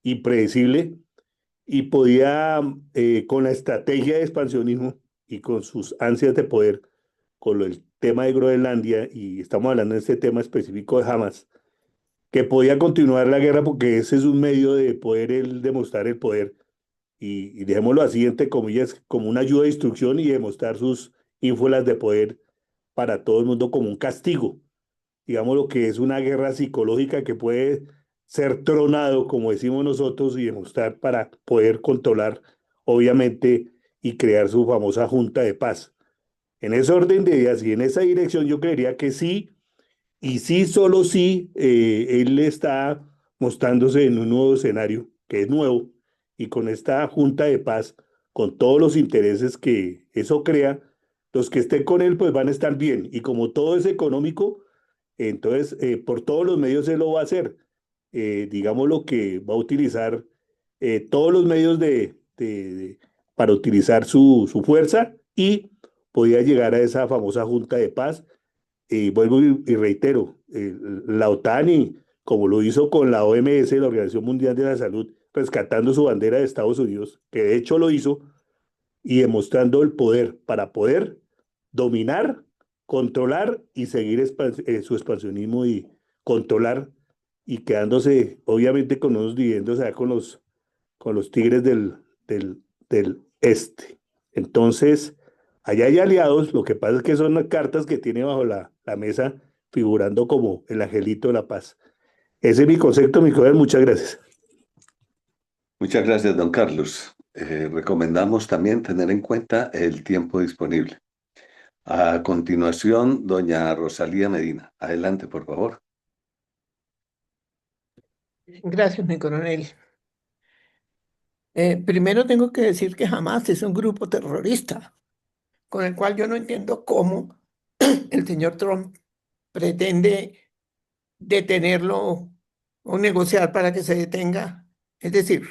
[SPEAKER 4] impredecible y podía, con la estrategia de expansionismo y con sus ansias de poder, el tema de Groenlandia, y estamos hablando de este tema específico de Hamas, que podía continuar la guerra porque ese es un medio de poder él demostrar el poder y dejémoslo así, entre comillas, como una ayuda de instrucción y demostrar sus ínfulas de poder para todo el mundo como un castigo. Digamos lo que es una guerra psicológica que puede ser tronado, como decimos nosotros, y demostrar para poder controlar, obviamente, y crear su famosa Junta de Paz. En ese orden de ideas y en esa dirección yo creería que sí, y sí, solo sí, él está mostrándose en un nuevo escenario, que es nuevo, y con esta Junta de Paz, con todos los intereses que eso crea, los que estén con él pues van a estar bien, y como todo es económico, entonces por todos los medios él lo va a hacer. Digamos lo que va a utilizar todos los medios para utilizar su fuerza y podía llegar a esa famosa Junta de Paz y vuelvo y reitero, la OTAN, y como lo hizo con la OMS, la Organización Mundial de la Salud, rescatando su bandera de Estados Unidos, que de hecho lo hizo, y demostrando el poder para poder dominar, controlar y seguir su expansionismo y controlar y quedándose obviamente con unos dividendos allá con los tigres del este. Entonces, allá hay aliados, lo que pasa es que son las cartas que tiene bajo la mesa figurando como el angelito de la paz. Ese es mi concepto, mi joven, muchas gracias.
[SPEAKER 3] Muchas gracias, don Carlos. Recomendamos también tener en cuenta el tiempo disponible. A continuación, doña Rosalía Medina. Adelante, por favor.
[SPEAKER 2] Gracias, mi coronel. Primero tengo que decir que Hamas es un grupo terrorista, con el cual yo no entiendo cómo el señor Trump pretende detenerlo o negociar para que se detenga. Es decir,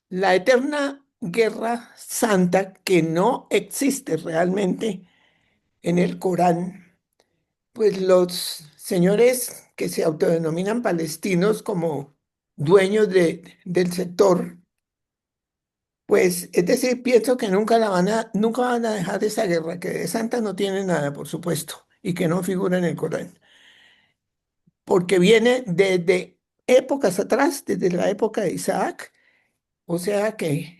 [SPEAKER 2] la eterna guerra santa que no existe realmente en el Corán, pues los señores que se autodenominan palestinos como dueños del sector, pues es decir, pienso que nunca van a dejar esa guerra, que de santa no tiene nada, por supuesto, y que no figura en el Corán, porque viene desde épocas atrás, desde la época de Isaac, o sea que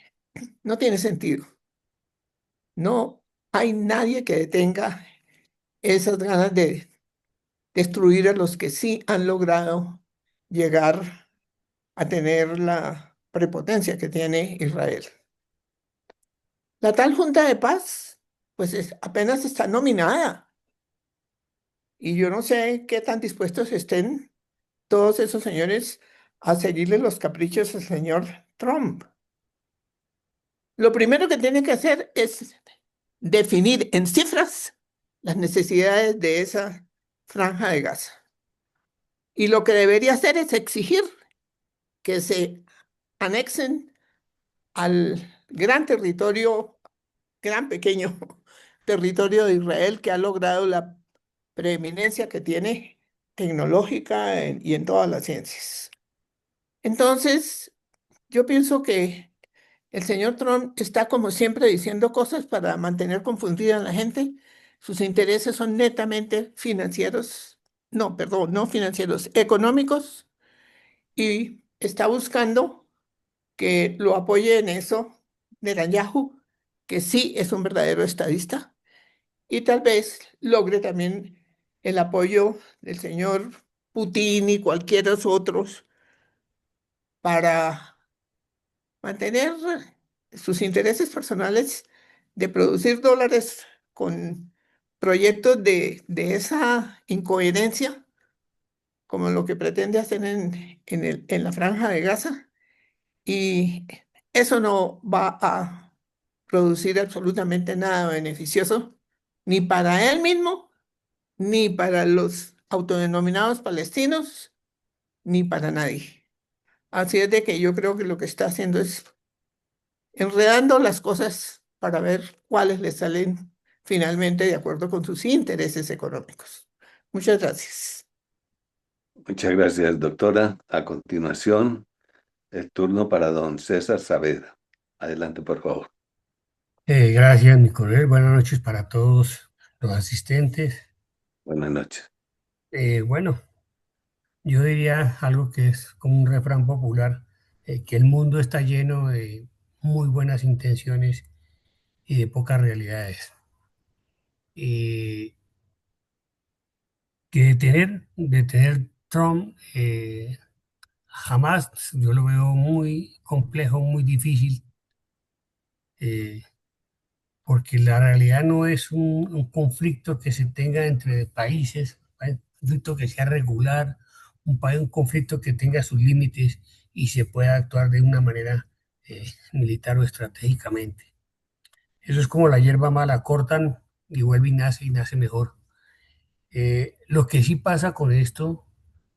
[SPEAKER 2] no tiene sentido. No hay nadie que detenga esas ganas de destruir a los que sí han logrado llegar a tener la prepotencia que tiene Israel. La tal Junta de Paz, pues apenas está nominada y yo no sé qué tan dispuestos estén todos esos señores a seguirle los caprichos al señor Trump. Lo primero que tiene que hacer es definir en cifras las necesidades de esa franja de Gaza. Y lo que debería hacer es exigir que se anexen al gran territorio, gran pequeño territorio de Israel que ha logrado la preeminencia que tiene tecnológica y en todas las ciencias. Entonces, yo pienso que el señor Trump está como siempre diciendo cosas para mantener confundida a la gente. Sus intereses son netamente financieros, no, perdón, no financieros, económicos, y está buscando que lo apoye en eso Netanyahu, que sí es un verdadero estadista, y tal vez logre también el apoyo del señor Putin y cualquiera otros para mantener sus intereses personales de producir dólares con proyectos de esa incoherencia, como lo que pretende hacer en la Franja de Gaza. Y eso no va a producir absolutamente nada beneficioso, ni para él mismo, ni para los autodenominados palestinos, ni para nadie. Así es de que yo creo que lo que está haciendo es enredando las cosas para ver cuáles le salen finalmente de acuerdo con sus intereses económicos. Muchas gracias.
[SPEAKER 3] Muchas gracias, doctora. A continuación, el turno para don César Saavedra. Adelante, por favor.
[SPEAKER 5] Gracias, mi coronel. Buenas noches para todos los asistentes.
[SPEAKER 3] Buenas noches.
[SPEAKER 5] Bueno, yo diría algo que es como un refrán popular, que el mundo está lleno de muy buenas intenciones y de pocas realidades. Y que detener Trump, jamás, yo lo veo muy complejo, muy difícil. eh, Porque la realidad no es un conflicto que se tenga entre países, un conflicto que sea regular, un conflicto que tenga sus límites y se pueda actuar de una manera militar o estratégicamente. Eso es como la hierba mala, cortan y vuelve y nace mejor. Lo que sí pasa con esto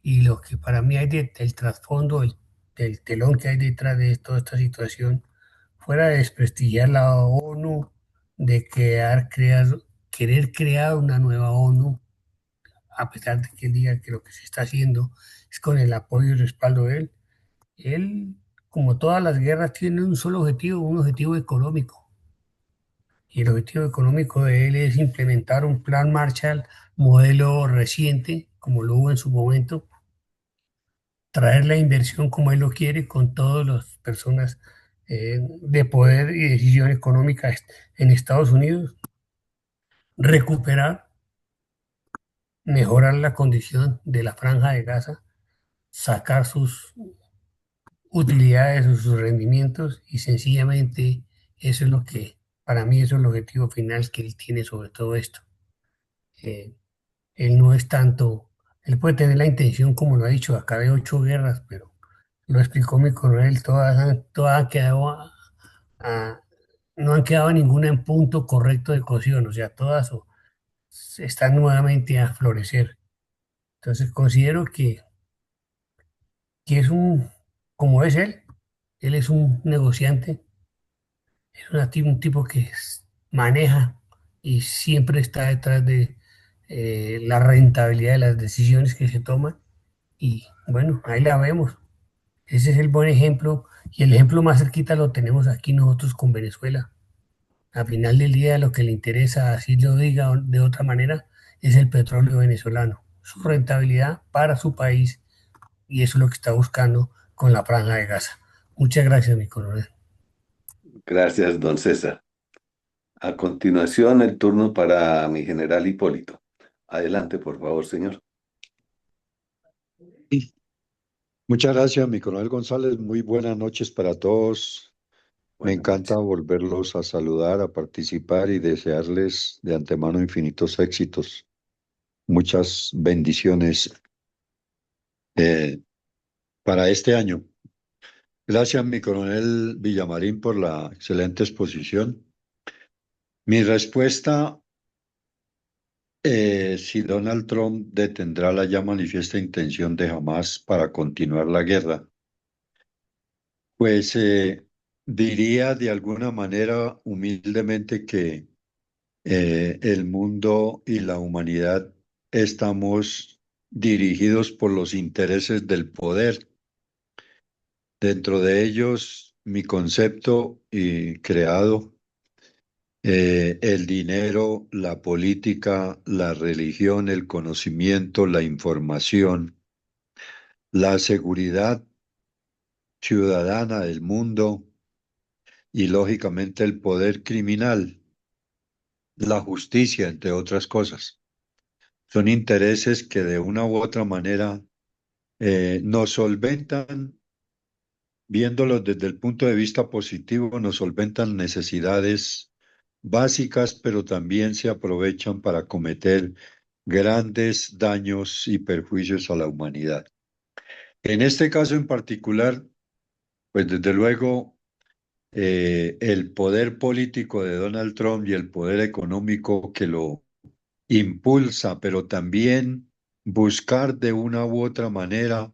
[SPEAKER 5] y lo que para mí hay del trasfondo, del telón que hay detrás de toda esta situación, fuera de desprestigiar la ONU, de querer crear una nueva ONU, a pesar de que él diga que lo que se está haciendo es con el apoyo y respaldo de él, como todas las guerras, tiene un solo objetivo, un objetivo económico. Y el objetivo económico de él es implementar un plan Marshall modelo reciente, como lo hubo en su momento, traer la inversión como él lo quiere, con todas las personas de poder y decisión económica en Estados Unidos, recuperar, mejorar la condición de la Franja de Gaza, sacar sus utilidades o sus rendimientos y sencillamente eso es lo que, para mí, eso es el objetivo final que él tiene sobre todo esto. Eh, Él no es tanto, él puede tener la intención, como lo ha dicho, acabe 8 guerras, pero lo explicó mi coronel, todas han quedado a- no han quedado ninguna en punto correcto de cocción, o sea, están nuevamente a florecer. Entonces considero que como es él es un negociante, es un tipo que maneja y siempre está detrás de la rentabilidad de las decisiones que se toman. Y bueno, ahí la vemos. Ese es el buen ejemplo y el ejemplo más cerquita lo tenemos aquí nosotros con Venezuela. Al final del día lo que le interesa, así lo diga de otra manera, es el petróleo venezolano, su rentabilidad para su país y eso es lo que está buscando con la Franja de Gaza. Muchas gracias, mi coronel.
[SPEAKER 3] Gracias, don César. A continuación, el turno para mi general Hipólito. Adelante, por favor, señor.
[SPEAKER 6] Muchas gracias, mi coronel González. Muy buenas noches para todos. Me
[SPEAKER 3] Buenas
[SPEAKER 6] encanta
[SPEAKER 3] noches.
[SPEAKER 6] volverlos a saludar, a participar y desearles de antemano infinitos éxitos. Muchas bendiciones eh, para este año. Gracias, mi coronel Villamarín, por la excelente exposición. Mi respuesta, si Donald Trump detendrá la ya manifiesta intención de Hamás para continuar la guerra. Pues diría de alguna manera humildemente que el mundo y la humanidad estamos dirigidos por los intereses del poder. Dentro de ellos, mi concepto y creado, el dinero, la política, la religión, el conocimiento, la información, la seguridad ciudadana del mundo y lógicamente el poder criminal, la justicia, entre otras cosas. Son intereses que de una u otra manera nos solventan, viéndolos desde el punto de vista positivo, nos solventan necesidades básicas, pero también se aprovechan para cometer grandes daños y perjuicios a la humanidad. En este caso en particular, pues desde luego el poder político de Donald Trump y el poder económico que lo impulsa, pero también buscar de una u otra manera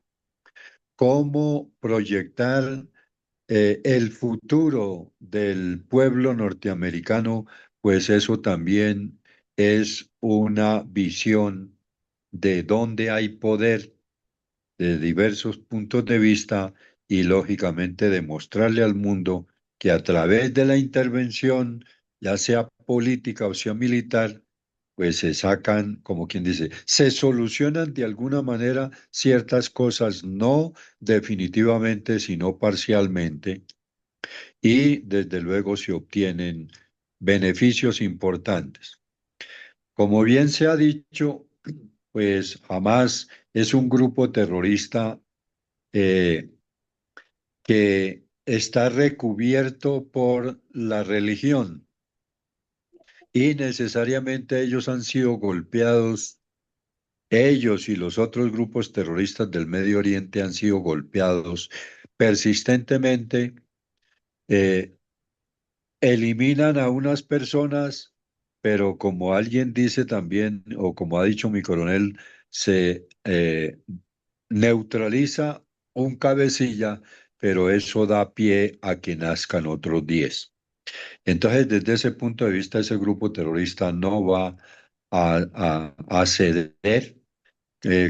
[SPEAKER 6] cómo proyectar el futuro del pueblo norteamericano, pues eso también es una visión de dónde hay poder de diversos puntos de vista y lógicamente demostrarle al mundo que a través de la intervención, ya sea política o sea militar, pues se sacan, como quien dice, se solucionan de alguna manera ciertas cosas, no definitivamente, sino parcialmente, y desde luego se obtienen beneficios importantes. Como bien se ha dicho, pues Hamas es un grupo terrorista eh, que está recubierto por la religión y necesariamente ellos han sido golpeados, ellos y los otros grupos terroristas del Medio Oriente han sido golpeados persistentemente, eh, eliminan a unas personas, pero como alguien dice también, o como ha dicho mi coronel, se neutraliza un cabecilla, pero eso da pie a que nazcan otros 10. Entonces, desde ese punto de vista, ese grupo terrorista no va a ceder.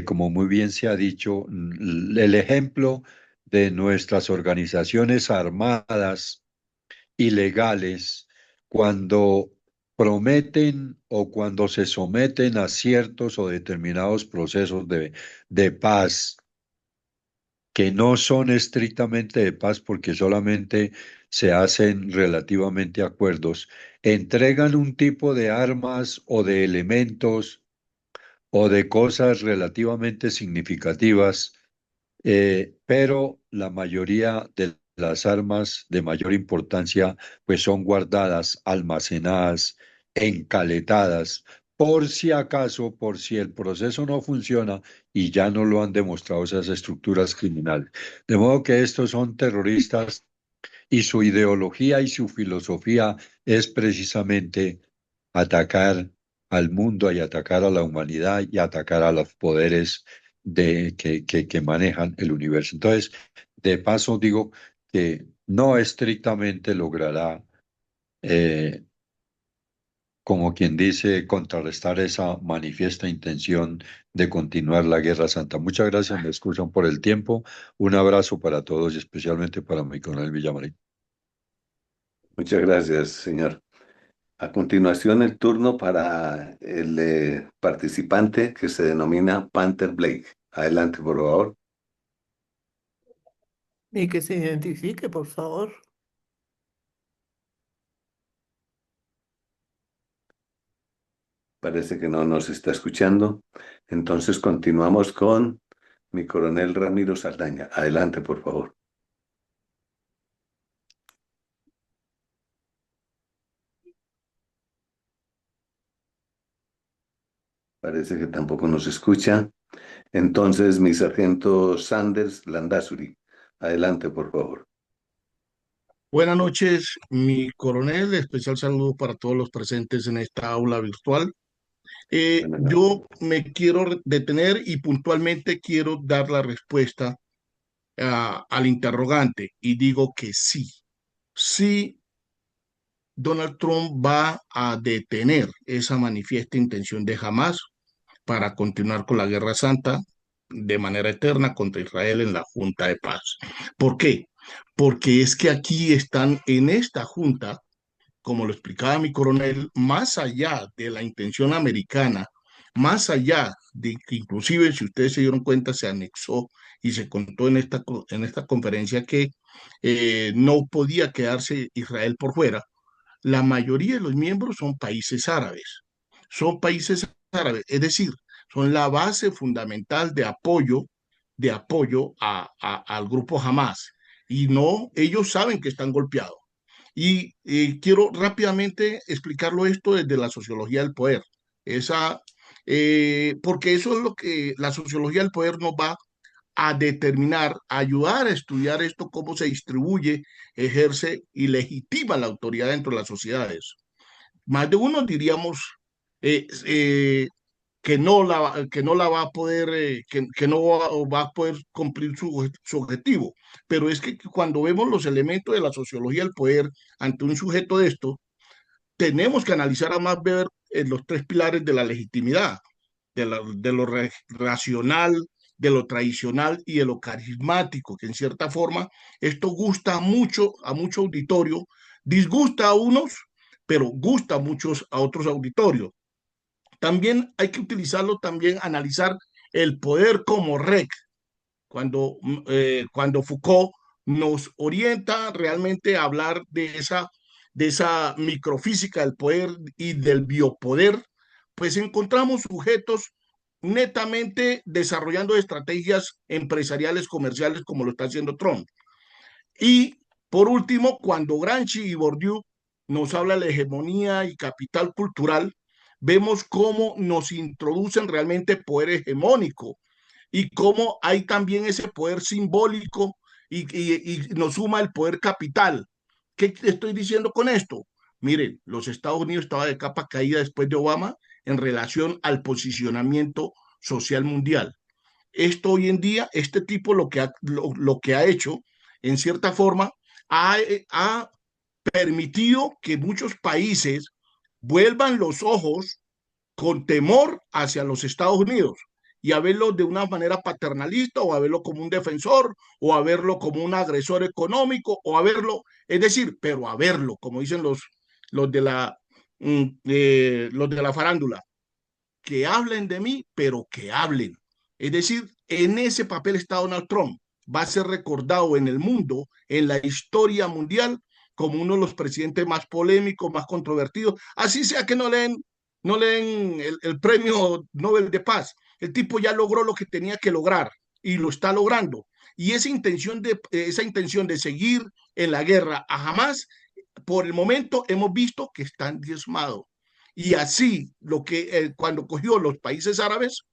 [SPEAKER 6] Como muy bien se ha dicho, el ejemplo de nuestras organizaciones armadas ilegales, cuando prometen o cuando se someten a ciertos o determinados procesos de paz, que no son estrictamente de paz porque solamente se hacen relativamente acuerdos, entregan un tipo de armas o de elementos o de cosas relativamente significativas, pero la mayoría de las armas de mayor importancia pues son guardadas, almacenadas, encaletadas, por si acaso, por si el proceso no funciona y ya no lo han demostrado esas estructuras criminales. De modo que estos son terroristas y su ideología y su filosofía es precisamente atacar al mundo y atacar a la humanidad y atacar a los poderes que manejan el universo. Entonces, de paso digo que no estrictamente logrará, eh, como quien dice, contrarrestar esa manifiesta intención de continuar la Guerra Santa. Muchas gracias, me excusan por el tiempo. Un abrazo para todos y especialmente para mi coronel Villamarín.
[SPEAKER 3] Muchas gracias, señor. A continuación, el turno para el participante que se denomina Panther Blake. Adelante, por favor.
[SPEAKER 2] Y que se identifique, por favor.
[SPEAKER 3] Parece que no nos está escuchando. Entonces continuamos con mi coronel Ramiro Saldaña. Adelante, por favor. Parece que tampoco nos escucha. Entonces, mi sargento Sanders Landazuri. Adelante, por favor.
[SPEAKER 7] Buenas noches, mi coronel. Especial saludo para todos los presentes en esta aula virtual.
[SPEAKER 3] Buenas noches.
[SPEAKER 7] Yo me quiero detener y puntualmente quiero dar la respuesta al interrogante y digo que sí. Sí, Donald Trump va a detener esa manifiesta intención de Hamas para continuar con la Guerra Santa de manera eterna contra Israel en la Junta de Paz. ¿Por qué? Porque es que aquí están en esta junta, como lo explicaba mi coronel, más allá de la intención americana, más allá de que inclusive, si ustedes se dieron cuenta, se anexó y se contó en esta conferencia que no podía quedarse Israel por fuera, la mayoría de los miembros son países árabes. Son países árabes, es decir, son la base fundamental de apoyo al grupo Hamas. Y no, ellos saben que están golpeados. Y quiero rápidamente explicarlo esto desde la sociología del poder. Porque eso es lo que la sociología del poder nos va a determinar, a ayudar a estudiar esto, cómo se distribuye, ejerce y legitima la autoridad dentro de las sociedades. Más de uno diríamos, que no la va a poder, que no va a poder cumplir su objetivo. Pero es que cuando vemos los elementos de la sociología del poder ante un sujeto de esto, tenemos que analizar a más ver los tres pilares de la legitimidad, de lo racional, de lo tradicional y de lo carismático, que en cierta forma esto gusta mucho a mucho auditorio, disgusta a unos, pero gusta a muchos a otros auditorios. También hay que utilizarlo, también analizar el poder como rec, cuando Foucault nos orienta realmente a hablar de esa microfísica del poder y del biopoder, pues encontramos sujetos netamente desarrollando estrategias empresariales, comerciales, como lo está haciendo Trump. Y por último, cuando Gramsci y Bourdieu nos habla de la hegemonía y capital cultural, vemos cómo nos introducen realmente poder hegemónico y cómo hay también ese poder simbólico y nos suma el poder capital. ¿Qué estoy diciendo con esto? Miren, los Estados Unidos estaban de capa caída después de Obama en relación al posicionamiento social mundial. Esto hoy en día, este tipo lo que ha hecho, en cierta forma, ha permitido que muchos países vuelvan los ojos con temor hacia los Estados Unidos y a verlo de una manera paternalista o a verlo como un defensor o a verlo como un agresor económico o a verlo, es decir, pero a verlo, como dicen los los de la farándula, que hablen de mí, pero que hablen. Es decir, en ese papel está Donald Trump. Va a ser recordado en el mundo, en la historia mundial, como uno de los presidentes más polémicos, más controvertidos. Así sea que no leen el premio Nobel de Paz. El tipo ya logró lo que tenía que lograr y lo está logrando. Y esa intención de seguir en la guerra a Hamas, por el momento hemos visto que están diezmados. Y así, cuando cogió los países árabes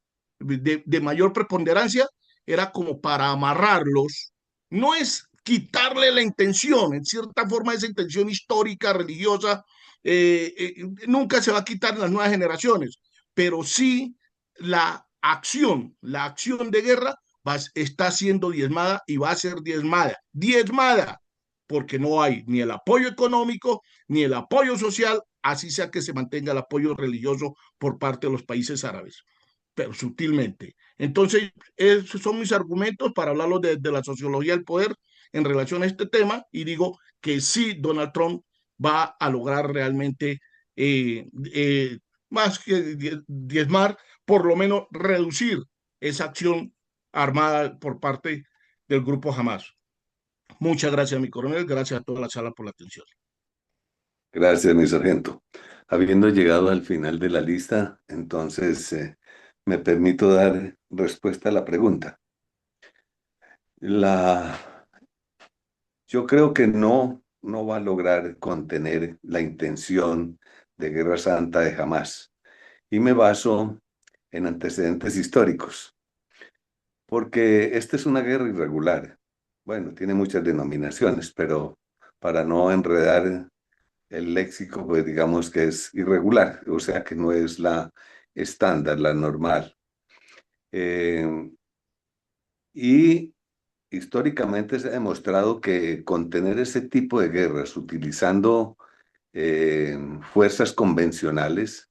[SPEAKER 7] de mayor preponderancia, era como para amarrarlos. No es quitarle la intención, en cierta forma esa intención histórica, religiosa, nunca se va a quitar en las nuevas generaciones, pero sí la acción de guerra está siendo diezmada y va a ser diezmada, porque no hay ni el apoyo económico, ni el apoyo social, así sea que se mantenga el apoyo religioso por parte de los países árabes, pero sutilmente. Entonces, esos son mis argumentos para hablarlo de la sociología del poder en relación a este tema y digo que sí, Donald Trump va a lograr realmente más que diezmar, por lo menos reducir esa acción armada por parte del grupo Hamas. Muchas gracias, mi coronel. Gracias a toda la sala por la atención.
[SPEAKER 3] Gracias, mi sargento. Habiendo llegado al final de la lista, entonces me permito dar respuesta a la pregunta. Yo creo que no va a lograr contener la intención de guerra santa de Hamás. Y me baso en antecedentes históricos, porque esta es una guerra irregular. Bueno, tiene muchas denominaciones, pero para no enredar el léxico, pues digamos que es irregular, o sea que no es la estándar, la normal. Y históricamente se ha demostrado que contener ese tipo de guerras utilizando fuerzas convencionales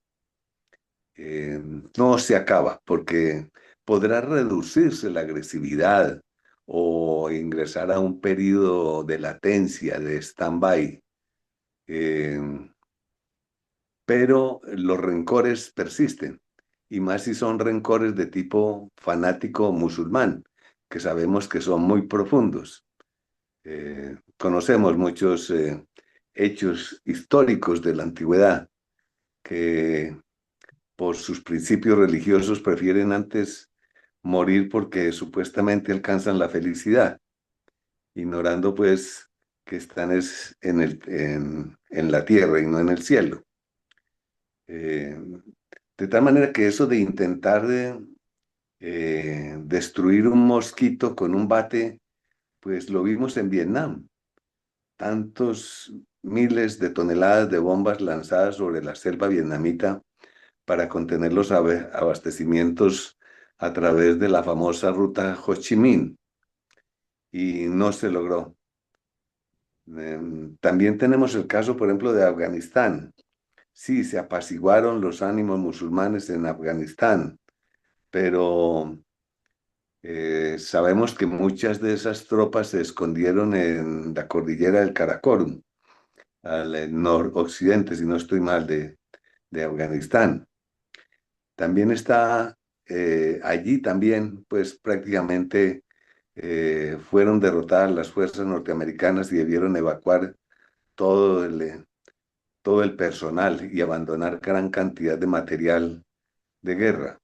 [SPEAKER 3] no se acaba, porque podrá reducirse la agresividad o ingresar a un periodo de latencia, de stand-by. Pero los rencores persisten, y más si son rencores de tipo fanático musulmán, que sabemos que son muy profundos. Conocemos muchos hechos históricos de la antigüedad que por sus principios religiosos prefieren antes morir porque supuestamente alcanzan la felicidad, ignorando pues que están en la tierra y no en el cielo. De tal manera que eso de intentar destruir un mosquito con un bate, pues lo vimos en Vietnam. Tantos miles de toneladas de bombas lanzadas sobre la selva vietnamita para contener los abastecimientos a través de la famosa ruta Ho Chi Minh y no se logró. También tenemos el caso, por ejemplo, de Afganistán. Sí, se apaciguaron los ánimos musulmanes en Afganistán, pero sabemos que muchas de esas tropas se escondieron en la cordillera del Karakorum, al noroccidente, si no estoy mal, de Afganistán. También está allí también, pues prácticamente fueron derrotadas las fuerzas norteamericanas y debieron evacuar todo todo el personal y abandonar gran cantidad de material de guerra.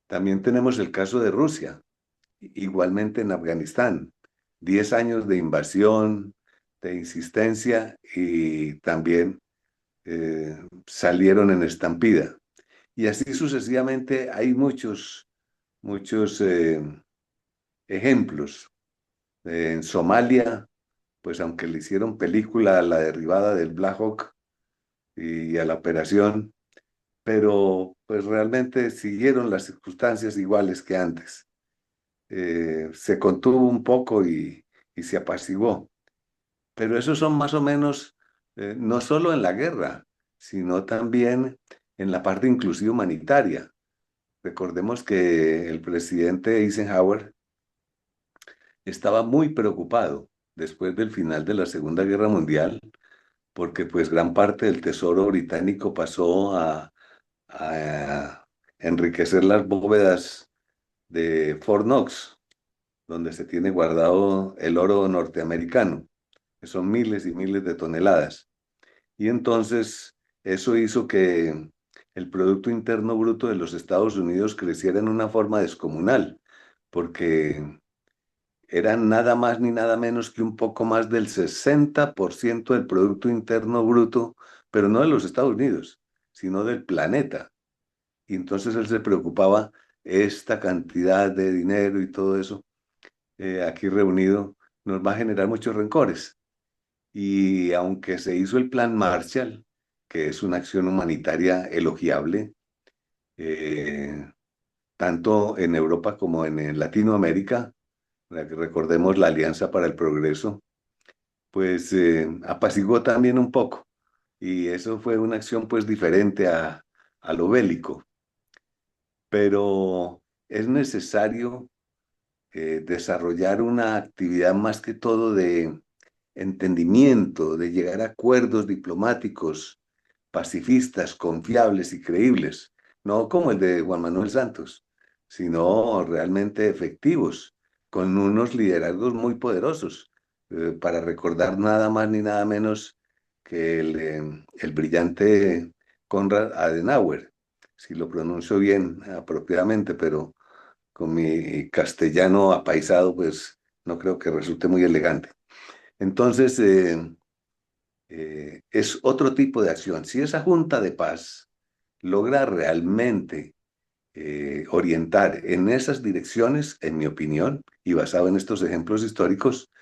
[SPEAKER 3] También tenemos el caso de Rusia, igualmente en Afganistán. 10 años de invasión, de insistencia y también salieron en estampida. Y así sucesivamente hay muchos ejemplos. En Somalia, pues aunque le hicieron película a la derribada del Black Hawk y a la operación, pero pues realmente siguieron las circunstancias iguales que antes. Se contuvo un poco y se apaciguó. Pero esos son más o menos, no solo en la guerra, sino también en la parte inclusive humanitaria. Recordemos que el presidente Eisenhower estaba muy preocupado después del final de la Segunda Guerra Mundial, porque pues gran parte del tesoro británico pasó a enriquecer las bóvedas de Fort Knox, donde se tiene guardado el oro norteamericano, que son miles y miles de toneladas. Y entonces eso hizo que el Producto Interno Bruto de los Estados Unidos creciera en una forma descomunal, porque eran nada más ni nada menos que un poco más del 60% del Producto Interno Bruto, pero no de los Estados Unidos, sino del planeta. Y entonces él se preocupaba, esta cantidad de dinero y todo eso aquí reunido nos va a generar muchos rencores. Y aunque se hizo el Plan Marshall, que es una acción humanitaria elogiable, eh, tanto en Europa como en Latinoamérica, recordemos la Alianza para el Progreso, pues apaciguó también un poco. Y eso fue una acción pues diferente a lo bélico. Pero es necesario desarrollar una actividad más que todo de entendimiento, de llegar a acuerdos diplomáticos pacifistas, confiables y creíbles, no como el de Juan Manuel Santos, sino realmente efectivos, con unos liderazgos muy poderosos, para recordar nada más ni nada menos que el brillante Konrad Adenauer, si lo pronuncio bien apropiadamente, pero con mi castellano apaisado, pues no creo que resulte muy elegante. Entonces, es otro tipo de acción. Si esa Junta de Paz logra realmente orientar en esas direcciones, en mi opinión, y basado en estos ejemplos históricos,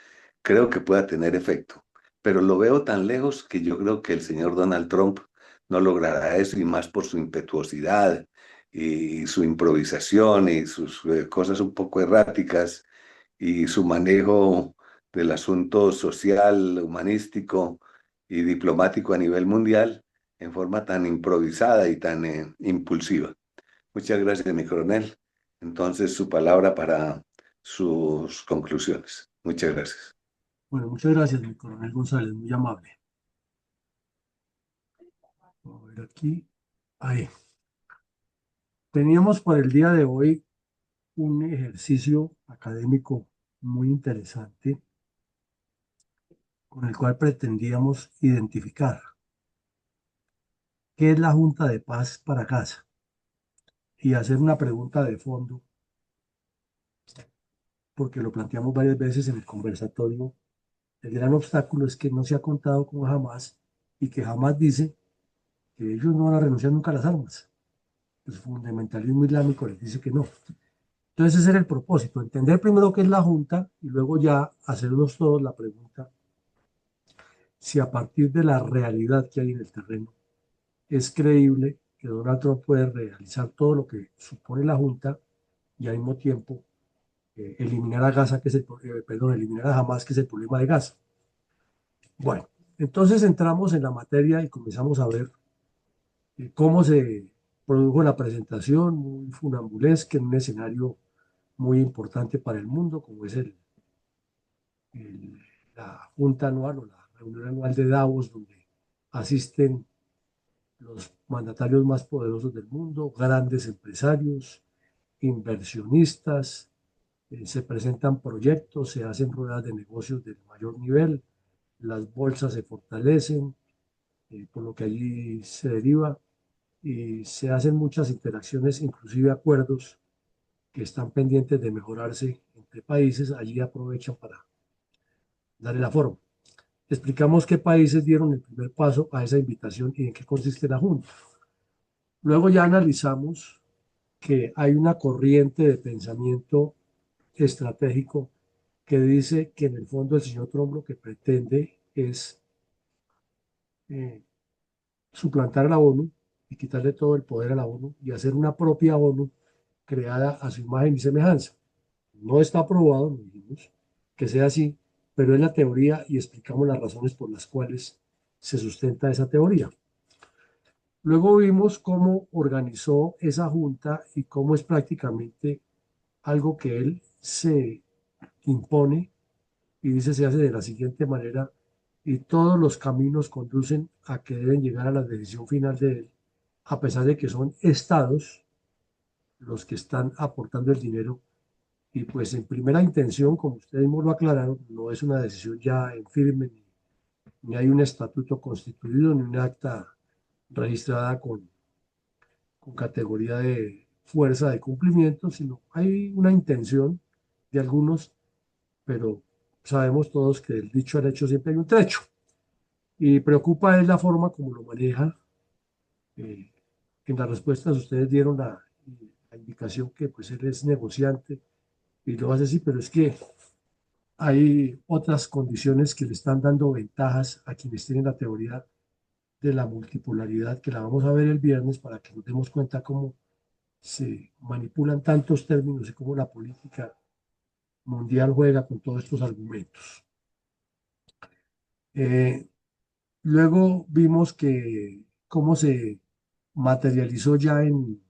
[SPEAKER 3] creo que pueda tener efecto. Pero lo veo tan lejos que yo creo que el señor Donald Trump no logrará eso, y más por su impetuosidad y su improvisación y sus cosas un poco erráticas y su manejo del asunto social, humanístico y diplomático a nivel mundial en forma tan improvisada y tan impulsiva. Muchas gracias, mi coronel. Entonces, su palabra para sus conclusiones. Muchas gracias.
[SPEAKER 1] Bueno, muchas gracias, mi coronel González, muy amable. A ver aquí. Ahí. Teníamos para el día de hoy un ejercicio académico muy interesante con el cual pretendíamos identificar qué es la Junta de Paz para Gaza y hacer una pregunta de fondo, porque lo planteamos varias veces en el conversatorio. El gran obstáculo es que no se ha contado con Hamas y que Hamas dice que ellos no van a renunciar nunca a las armas. El fundamentalismo islámico les dice que no. Entonces ese era el propósito, entender primero qué es la Junta y luego ya hacernos todos la pregunta si a partir de la realidad que hay en el terreno es creíble que Donald Trump puede realizar todo lo que supone la Junta y al mismo tiempo eliminar a Gaza, que es eliminar a Hamas, que es el problema de Gaza. Bueno, entonces entramos en la materia y comenzamos a ver cómo se produjo la presentación, muy funambulesca, en un escenario muy importante para el mundo, como es la Junta Anual o la reunión anual de Davos, donde asisten los mandatarios más poderosos del mundo, grandes empresarios, inversionistas, se presentan proyectos, se hacen ruedas de negocios del mayor nivel, las bolsas se fortalecen, por lo que allí se deriva, y se hacen muchas interacciones, inclusive acuerdos que están pendientes de mejorarse entre países, allí aprovechan para darle la forma. Explicamos qué países dieron el primer paso a esa invitación y en qué consiste la Junta. Luego ya analizamos que hay una corriente de pensamiento estratégico que dice que en el fondo el señor Trump lo que pretende es eh, suplantar a la ONU y quitarle todo el poder a la ONU y hacer una propia ONU creada a su imagen y semejanza. No está aprobado, no dijimos que sea así, pero es la teoría y explicamos las razones por las cuales se sustenta esa teoría. Luego vimos cómo organizó esa junta y cómo es prácticamente algo que él se impone y dice se hace de la siguiente manera y todos los caminos conducen a que deben llegar a la decisión final de él, a pesar de que son estados los que están aportando el dinero y pues en primera intención, como ustedes mismos lo aclararon, no es una decisión ya en firme, ni hay un estatuto constituido, ni un acta registrada con categoría de fuerza de cumplimiento, sino hay una intención de algunos, pero sabemos todos que del dicho al hecho siempre hay un trecho. Y preocupa es la forma como lo maneja. En las respuestas ustedes dieron la indicación que pues él es negociante y lo hace así, pero es que hay otras condiciones que le están dando ventajas a quienes tienen la teoría de la multipolaridad, que la vamos a ver el viernes para que nos demos cuenta cómo se manipulan tantos términos y cómo la política mundial juega con todos estos argumentos. Eh, Luego vimos que cómo se materializó ya en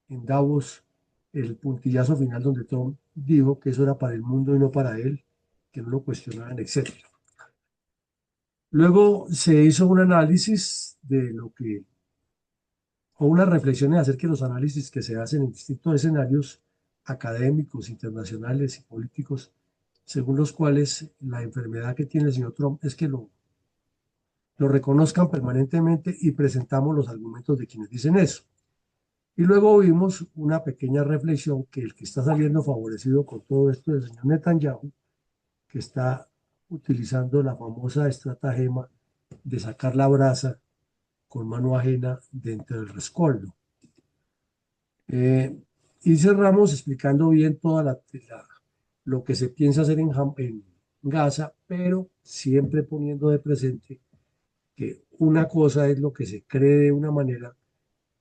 [SPEAKER 1] Davos el puntillazo final donde Trump dijo que eso era para el mundo y no para él, que no lo cuestionaban, etc. Luego se hizo un análisis de lo que, o unas reflexiones acerca de los análisis que se hacen en distintos escenarios académicos, internacionales y políticos, según los cuales la enfermedad que tiene el señor Trump es que lo reconozcan permanentemente y presentamos los argumentos de quienes dicen eso. Y luego vimos una pequeña reflexión que el que está saliendo favorecido con todo esto es el señor Netanyahu, que está utilizando la famosa estratagema de sacar la brasa con mano ajena dentro del rescoldo. Y cerramos explicando bien lo que se piensa hacer en Gaza, pero siempre poniendo de presente que una cosa es lo que se cree de una manera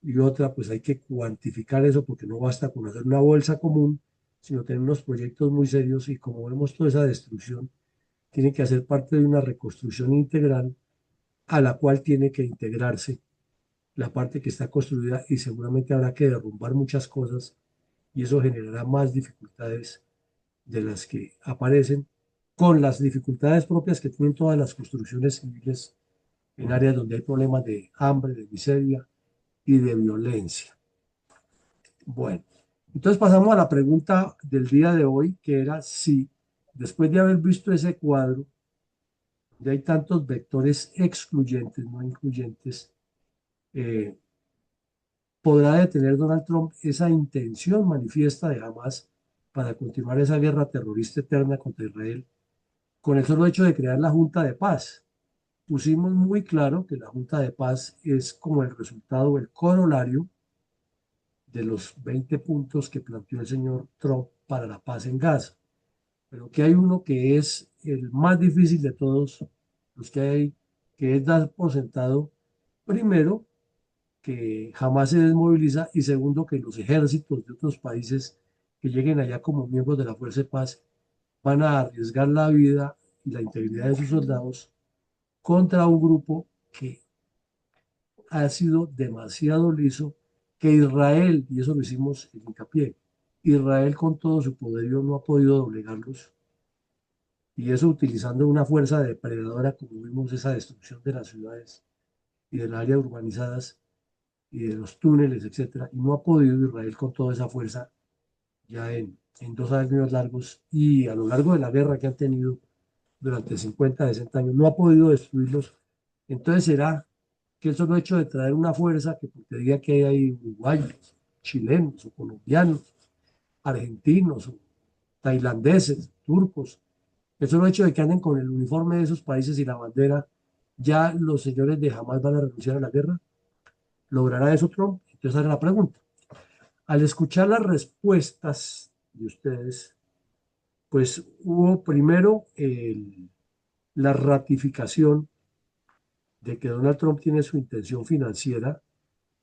[SPEAKER 1] y otra, pues hay que cuantificar eso porque no basta con hacer una bolsa común, sino tener unos proyectos muy serios y como vemos toda esa destrucción, tiene que hacer parte de una reconstrucción integral a la cual tiene que integrarse la parte que está construida y seguramente habrá que derrumbar muchas cosas y eso generará más dificultades de las que aparecen con las dificultades propias que tienen todas las construcciones civiles en áreas donde hay problemas de hambre, de miseria y de violencia. Bueno, entonces pasamos a la pregunta del día de hoy, que era si, después de haber visto ese cuadro, de hay tantos vectores excluyentes, no incluyentes, eh, ¿podrá detener Donald Trump esa intención manifiesta de Hamas para continuar esa guerra terrorista eterna contra Israel con el solo hecho de crear la Junta de Paz? Pusimos muy claro que la Junta de Paz es como el resultado, el corolario de los 20 puntos que planteó el señor Trump para la paz en Gaza. Pero que hay uno que es el más difícil de todos los que hay, que es dar por sentado, primero, que jamás se desmoviliza, y segundo, que los ejércitos de otros países que lleguen allá como miembros de la Fuerza de Paz van a arriesgar la vida y la integridad de sus soldados contra un grupo que ha sido demasiado liso, que Israel, y eso lo hicimos en hincapié, Israel con todo su poderío no ha podido doblegarlos, y eso utilizando una fuerza depredadora, como vimos esa destrucción de las ciudades y de las áreas urbanizadas y de los túneles, etcétera, y no ha podido Israel con toda esa fuerza ya en 2 años largos y a lo largo de la guerra que han tenido durante 50, 60 años, no ha podido destruirlos. Entonces será que el solo hecho de traer una fuerza, que porque diga que hay ahí uruguayos, chilenos o colombianos, argentinos o tailandeses, turcos, el solo hecho de que anden con el uniforme de esos países y la bandera, ya los señores de Hamas van a renunciar a la guerra. ¿Logrará eso Trump? Entonces era la pregunta. Al escuchar las respuestas de ustedes, pues hubo primero la ratificación de que Donald Trump tiene su intención financiera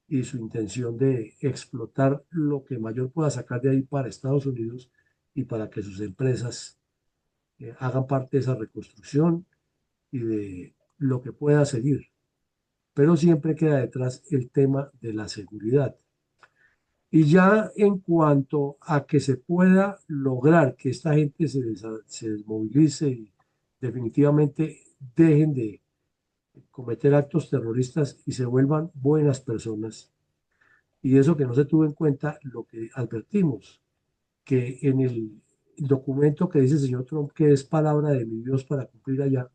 [SPEAKER 1] y su intención de explotar lo que mayor pueda sacar de ahí para Estados Unidos y para que sus empresas hagan parte de esa reconstrucción y de lo que pueda seguir. Pero siempre queda detrás el tema de la seguridad. Y ya en cuanto a que se pueda lograr que esta gente se desmovilice y definitivamente dejen de cometer actos terroristas y se vuelvan buenas personas, y eso que no se tuvo en cuenta, lo que advertimos, que en el documento que dice el señor Trump, que es palabra de mi Dios para cumplir allá,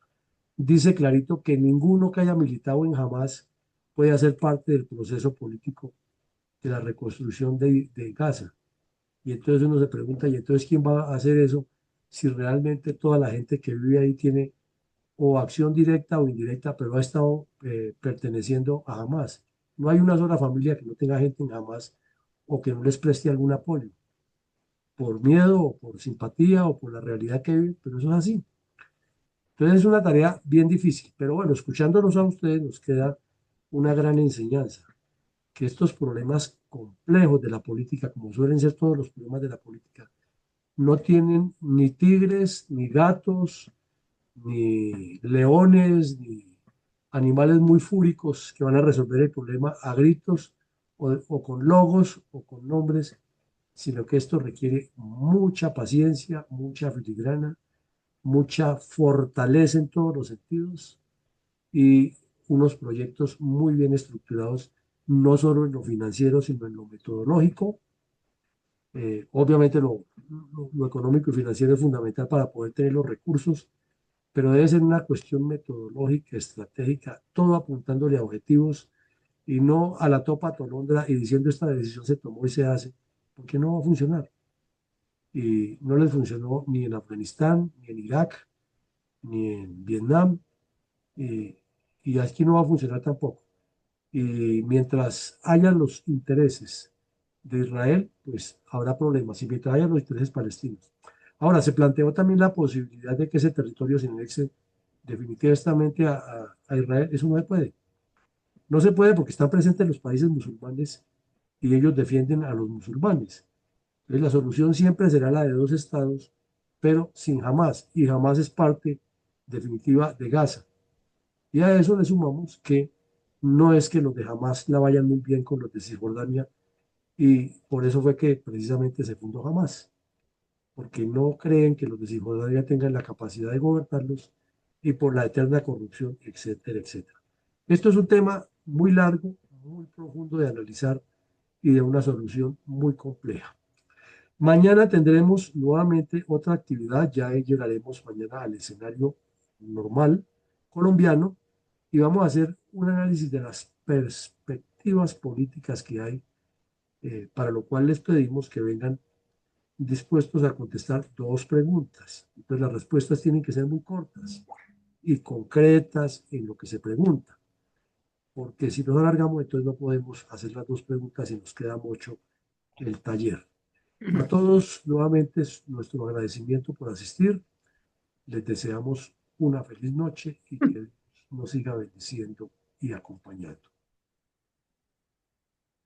[SPEAKER 1] dice clarito que ninguno que haya militado en Hamas puede hacer parte del proceso político de la reconstrucción de Gaza. Y entonces uno se pregunta, ¿y entonces quién va a hacer eso si realmente toda la gente que vive ahí tiene o acción directa o indirecta, pero ha estado perteneciendo a Hamas? No hay una sola familia que no tenga gente en Hamas o que no les preste algún apoyo, por miedo o por simpatía o por la realidad que vive, pero eso es así. Entonces es una tarea bien difícil, pero bueno, escuchándonos a ustedes nos queda una gran enseñanza, que estos problemas complejos de la política, como suelen ser todos los problemas de la política, no tienen ni tigres, ni gatos, ni leones, ni animales muy fúricos que van a resolver el problema a gritos o con logos o con nombres, sino que esto requiere mucha paciencia, mucha filigrana, mucha fortaleza en todos los sentidos y unos proyectos muy bien estructurados, no solo en lo financiero, sino en lo metodológico. Obviamente lo económico y financiero es fundamental para poder tener los recursos, pero debe ser una cuestión metodológica, estratégica, todo apuntándole a objetivos y no a la topa tolondra y diciendo esta decisión se tomó y se hace, porque no va a funcionar. Y no les funcionó ni en Afganistán, ni en Irak, ni en Vietnam, y, y aquí no va a funcionar tampoco. Y mientras haya los intereses de Israel, pues habrá problemas, y mientras haya los intereses palestinos. Ahora, se planteó también la posibilidad de que ese territorio se anexe definitivamente a Israel. Eso no se puede. No se puede porque están presentes los países musulmanes y ellos defienden a los musulmanes. Entonces, la solución siempre será la de dos estados, pero sin Hamas, y Hamas es parte definitiva de Gaza. Y a eso le sumamos que no es que los de Hamas la vayan muy bien con los de Cisjordania, y por eso fue que precisamente se fundó Hamas, porque no creen que los de Cisjordania tengan la capacidad de gobernarlos y por la eterna corrupción, etcétera, etcétera. Esto es un tema muy largo, muy profundo de analizar y de una solución muy compleja. Mañana tendremos nuevamente otra actividad, ya llegaremos mañana al escenario normal colombiano y vamos a hacer un análisis de las perspectivas políticas que hay, para lo cual les pedimos que vengan dispuestos a contestar dos preguntas. Entonces las respuestas tienen que ser muy cortas y concretas en lo que se pregunta, porque si nos alargamos entonces no podemos hacer las dos preguntas y nos queda mucho el taller. A todos nuevamente nuestro agradecimiento por asistir. Les deseamos una feliz noche y que nos siga bendiciendo y acompañando.